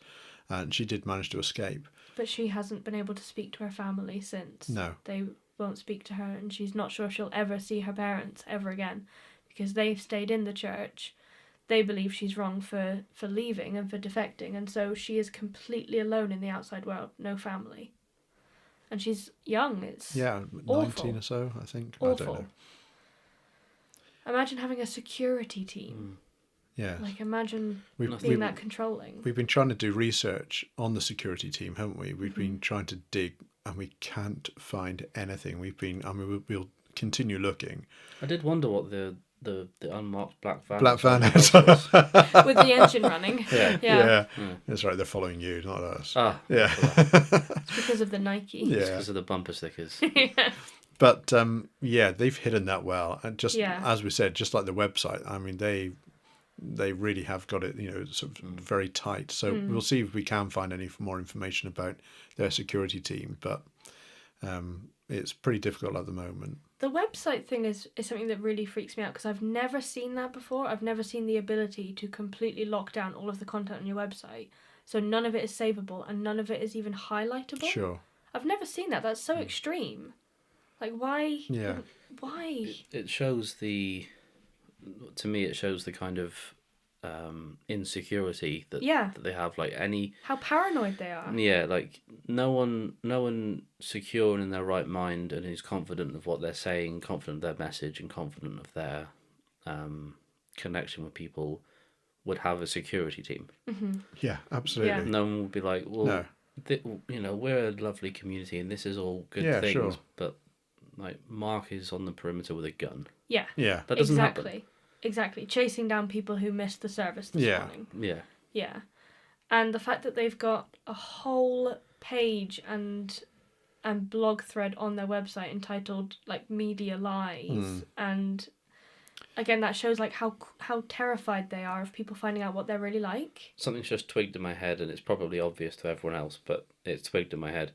And she did manage to escape. But she hasn't been able to speak to her family since. No. They won't speak to her, and she's not sure if she'll ever see her parents ever again, because they've stayed in the church. They believe she's wrong for leaving and for defecting, and so she is completely alone in the outside world, no family. And she's young, it's awful. 19 or so, I think. Awful. I don't know. Imagine having a security team. Yeah. Like, imagine being that controlling. We've been trying to do research on the security team, haven't we? We've been trying to dig, and we can't find anything. We'll continue looking. I did wonder what the unmarked black van. Black van. With the engine running. Yeah. That's right. They're following you, not us. Yeah. It's because of the Nike. Yeah. It's because of the bumper stickers. But they've hidden that well, and just as we said, just like the website. I mean, they really have got it, sort of very tight. So we'll see if we can find any more information about their security team, but it's pretty difficult at the moment. The website thing is something that really freaks me out because I've never seen that before. I've never seen the ability to completely lock down all of the content on your website, so none of it is savable and none of it is even highlightable. Sure. I've never seen that. That's so extreme. Like, why? Yeah. Why? It shows to me, it shows the kind of insecurity that they have. Like how paranoid they are. Yeah, like no one secure and in their right mind and who's confident of what they're saying, confident of their message, and confident of their connection with people would have a security team. Mm-hmm. Yeah, absolutely. Yeah. No one would be like, well, no. we're a lovely community and this is all good things, sure. but like Mark is on the perimeter with a gun. Yeah. Yeah. That doesn't happen. Exactly. Chasing down people who missed the service this morning. Yeah. Yeah. And the fact that they've got a whole page and blog thread on their website entitled like Media Lies, and again that shows like how terrified they are of people finding out what they're really like. Something's just twigged in my head, and it's probably obvious to everyone else, but it's twigged in my head.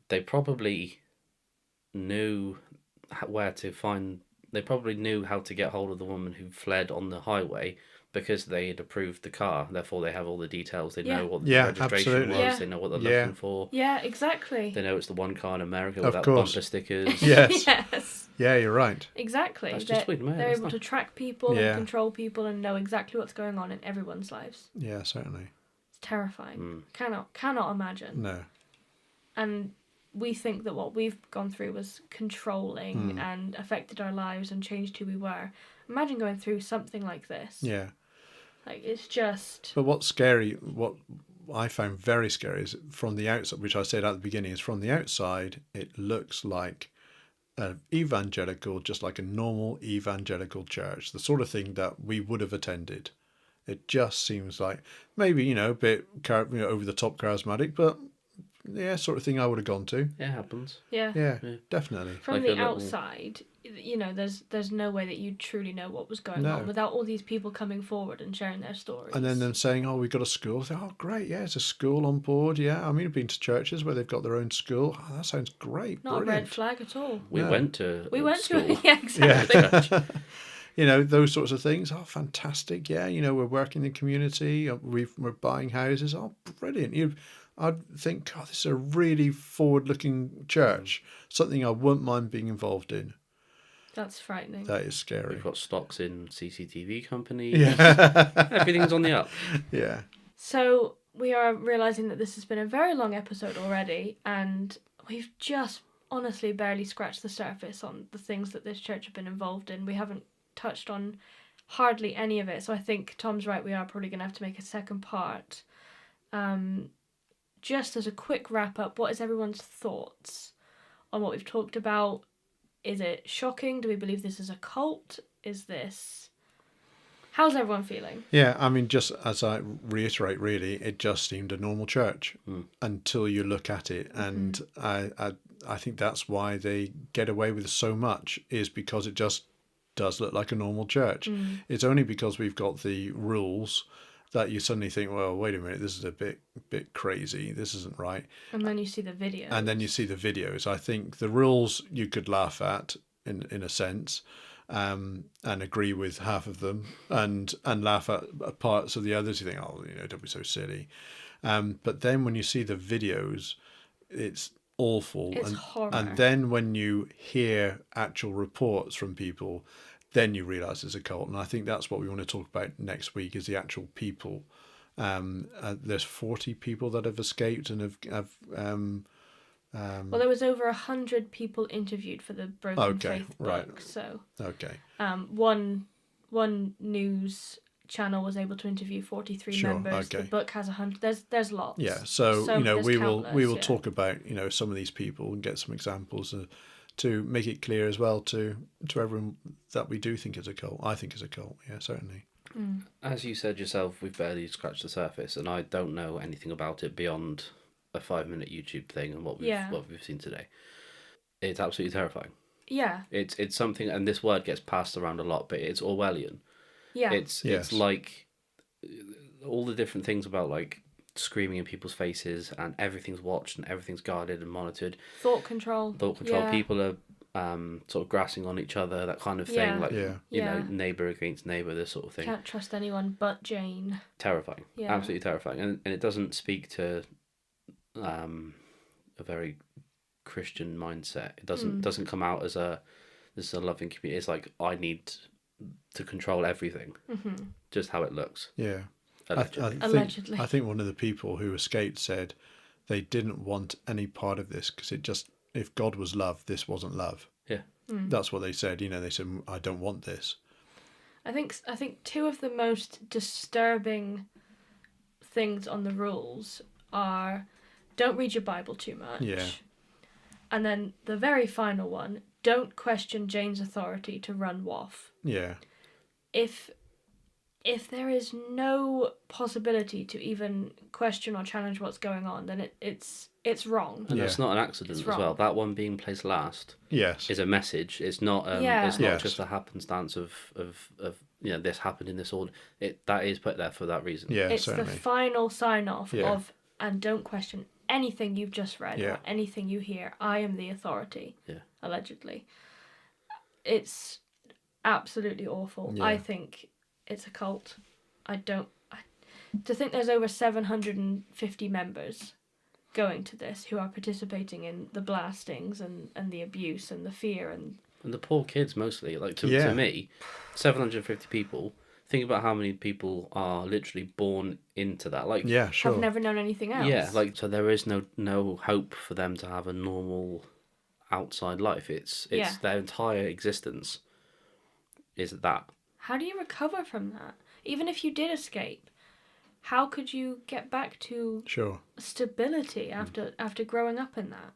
They probably knew where to find. They probably knew how to get hold of the woman who fled on the highway because they had approved the car. Therefore, they have all the details. They know what the registration absolutely. was. Yeah. They know what they're looking for. Yeah, exactly. They know it's the one car in America Of without course. bumper stickers. Yes. Yes. Yeah, you're right. Exactly. That's just weird, man. They're It's able not- to track people Yeah. and control people and know exactly what's going on in everyone's lives. Yeah, certainly. It's terrifying. Cannot imagine. No. And we think that what we've gone through was controlling and affected our lives and changed who we were. Imagine going through something like this. Yeah. Like, it's just... But what I found very scary is from the outside, which I said at the beginning, is from the outside, it looks like an evangelical, just like a normal evangelical church, the sort of thing that we would have attended. It just seems like maybe, a bit over the top charismatic, but yeah, sort of thing I would have gone to. It happens. Yeah. Yeah, definitely. From Like the a little- outside, there's no way that you truly know what was going No. on without all these people coming forward and sharing their stories. And then them saying, "Oh, we've got a school." I think, "Oh, great! Yeah, it's a school on board." Yeah, I mean, I've been to churches where they've got their own school. Oh, that sounds great. Not Brilliant. a red flag at all. We went to school. Yeah, exactly. Those sorts of things. Oh, fantastic! Yeah, we're working in the community. We're buying houses. Oh, brilliant! I'd think, God, this is a really forward-looking church. Something I wouldn't mind being involved in. That's frightening. That is scary. We've got stocks in CCTV companies. Yeah. Everything's on the up. Yeah. So we are realising that this has been a very long episode already, and we've just honestly barely scratched the surface on the things that this church have been involved in. We haven't touched on hardly any of it, so I think Tom's right, we are probably going to have to make a second part. Just as a quick wrap up, what is everyone's thoughts on what we've talked about? Is it shocking? Do we believe this is a cult? How's everyone feeling? Yeah, I mean, just as I reiterate, really, it just seemed a normal church until you look at it. And I think that's why they get away with so much, is because it just does look like a normal church. It's only because we've got the rules that you suddenly think, well, wait a minute, this is a bit crazy. This isn't right. And then you see the video. And then you see the videos. I think the rules you could laugh at in a sense, and agree with half of them, and laugh at parts of the others. You think, oh, don't be so silly. But then when you see the videos, it's awful. It's horror. And then when you hear actual reports from people, then you realise it's a cult. And I think that's what we want to talk about next week, is the actual people. There's 40 people that have escaped and have well, there was over 100 people interviewed for the Broken Faith book. Right. So Okay. One news channel was able to interview 43 members. Okay. The book has 100. There's lots. Yeah. So there's we will countless, talk about some of these people and get some examples to make it clear as well to everyone that we do think it's a cult. I think it's a cult. Yeah, certainly. As you said yourself, we've barely scratched the surface, and I don't know anything about it beyond a 5-minute YouTube thing and what we've seen today. It's absolutely terrifying. Yeah. It's something, and this word gets passed around a lot, but it's Orwellian. Yeah. It's like all the different things about like screaming in people's faces, and everything's watched and everything's guarded and monitored. Thought control. Yeah. People are sort of grassing on each other, that kind of thing. Yeah. Like you know, neighbour against neighbour, this sort of thing. Can't trust anyone but Jane. Terrifying. Yeah. Absolutely terrifying. And it doesn't speak to a very Christian mindset. It doesn't come out as this is a loving community. It's like, I need to control everything. Just how it looks. Yeah. Allegedly. I think one of the people who escaped said they didn't want any part of this because it just, if God was love, this wasn't love. Yeah. That's what they said. You know, they said, I don't want this. I think two of the most disturbing things on the rules are, don't read your Bible too much. Yeah. And then the very final one, don't question Jane's authority to run WAF. Yeah. If there is no possibility to even question or challenge what's going on, then it's wrong. And it's not an accident as well. That one being placed last is a message. It's not it's not just a happenstance of this happened in this order. That is put there for that reason. Yeah, it's certainly. the final sign off of, and don't question anything you've just read or anything you hear. I am the authority. Yeah. Allegedly. It's absolutely awful. Yeah. I think it's a cult. To think there's over 750 members going to this who are participating in the blastings and the abuse and the fear and the poor kids mostly. Like to me, 750 people. Think about how many people are literally born into that. Like, yeah, sure. Have never known anything else. Yeah, like, so there is no hope for them to have a normal outside life. It's their entire existence is that. How do you recover from that? Even if you did escape, how could you get back to stability after growing up in that?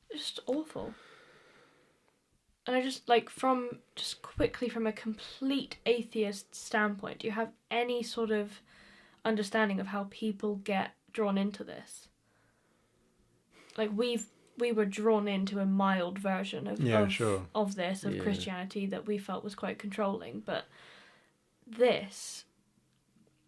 It's just awful. And I just, like, from a complete atheist standpoint, do you have any sort of understanding of how people get drawn into this? Like, we were drawn into a mild version of Christianity that we felt was quite controlling, but this,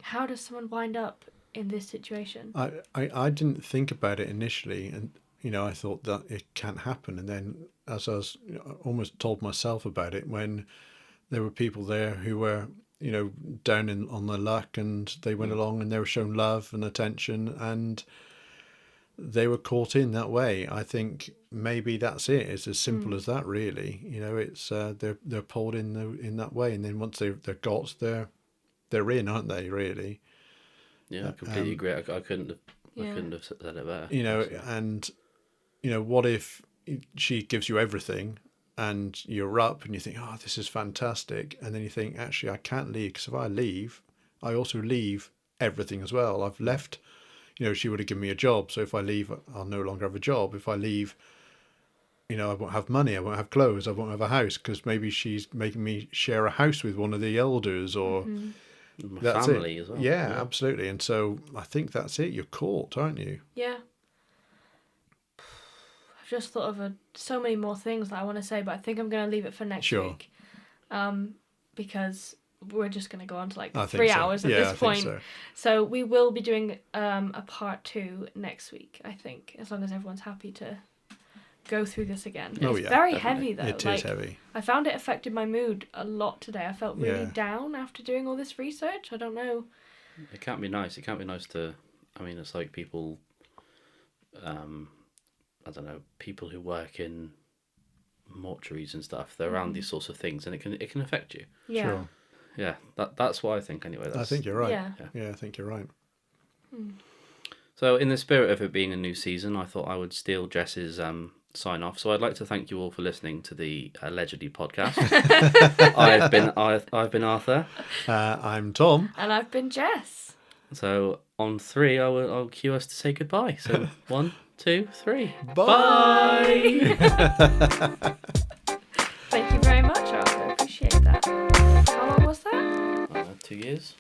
how does someone wind up in this situation? I didn't think about it initially, and I thought that it can't happen, and then as I was almost told myself about it when there were people there who were down on their luck, and they went along and they were shown love and attention, and they were caught in that way. I think maybe that's it. It's as simple as that, really. It's they're pulled in that way, and then once they're got, they're in, aren't they? Really. Yeah, I completely agree. I couldn't have said it better. And what if she gives you everything, and you're up, and you think, oh, this is fantastic, and then you think, actually, I can't leave, because if I leave, I also leave everything as well. I've left. She would have given me a job, so if I leave, I'll no longer have a job. If I leave, I won't have money, I won't have clothes, I won't have a house, because maybe she's making me share a house with one of the elders, or that's family it. As well. Yeah, absolutely. And so I think that's it. You're caught, aren't you? Yeah. I've just thought of so many more things that I want to say, but I think I'm going to leave it for next week, because we're just going to go on to 3 hours at this point. So we will be doing a part 2 next week, I think, as long as everyone's happy to go through this again. It's very heavy, though. It is heavy. I found it affected my mood a lot today. I felt really down after doing all this research. I don't know. It can't be nice. It can't be nice to... I mean, it's like people... I don't know, people who work in mortuaries and stuff, they're around these sorts of things, and it can affect you. Yeah. Sure. Yeah, that's what I think anyway. I think you're right. Yeah, I think you're right. So in the spirit of it being a new season, I thought I would steal Jess's sign off. So I'd like to thank you all for listening to the Allegedly podcast. I've been Arthur. I'm Tom. And I've been Jess. So on 3, I'll cue us to say goodbye. So 1, 2, 3. Bye. Thank you very much, Arthur. Appreciate that. How long was that? 2 years.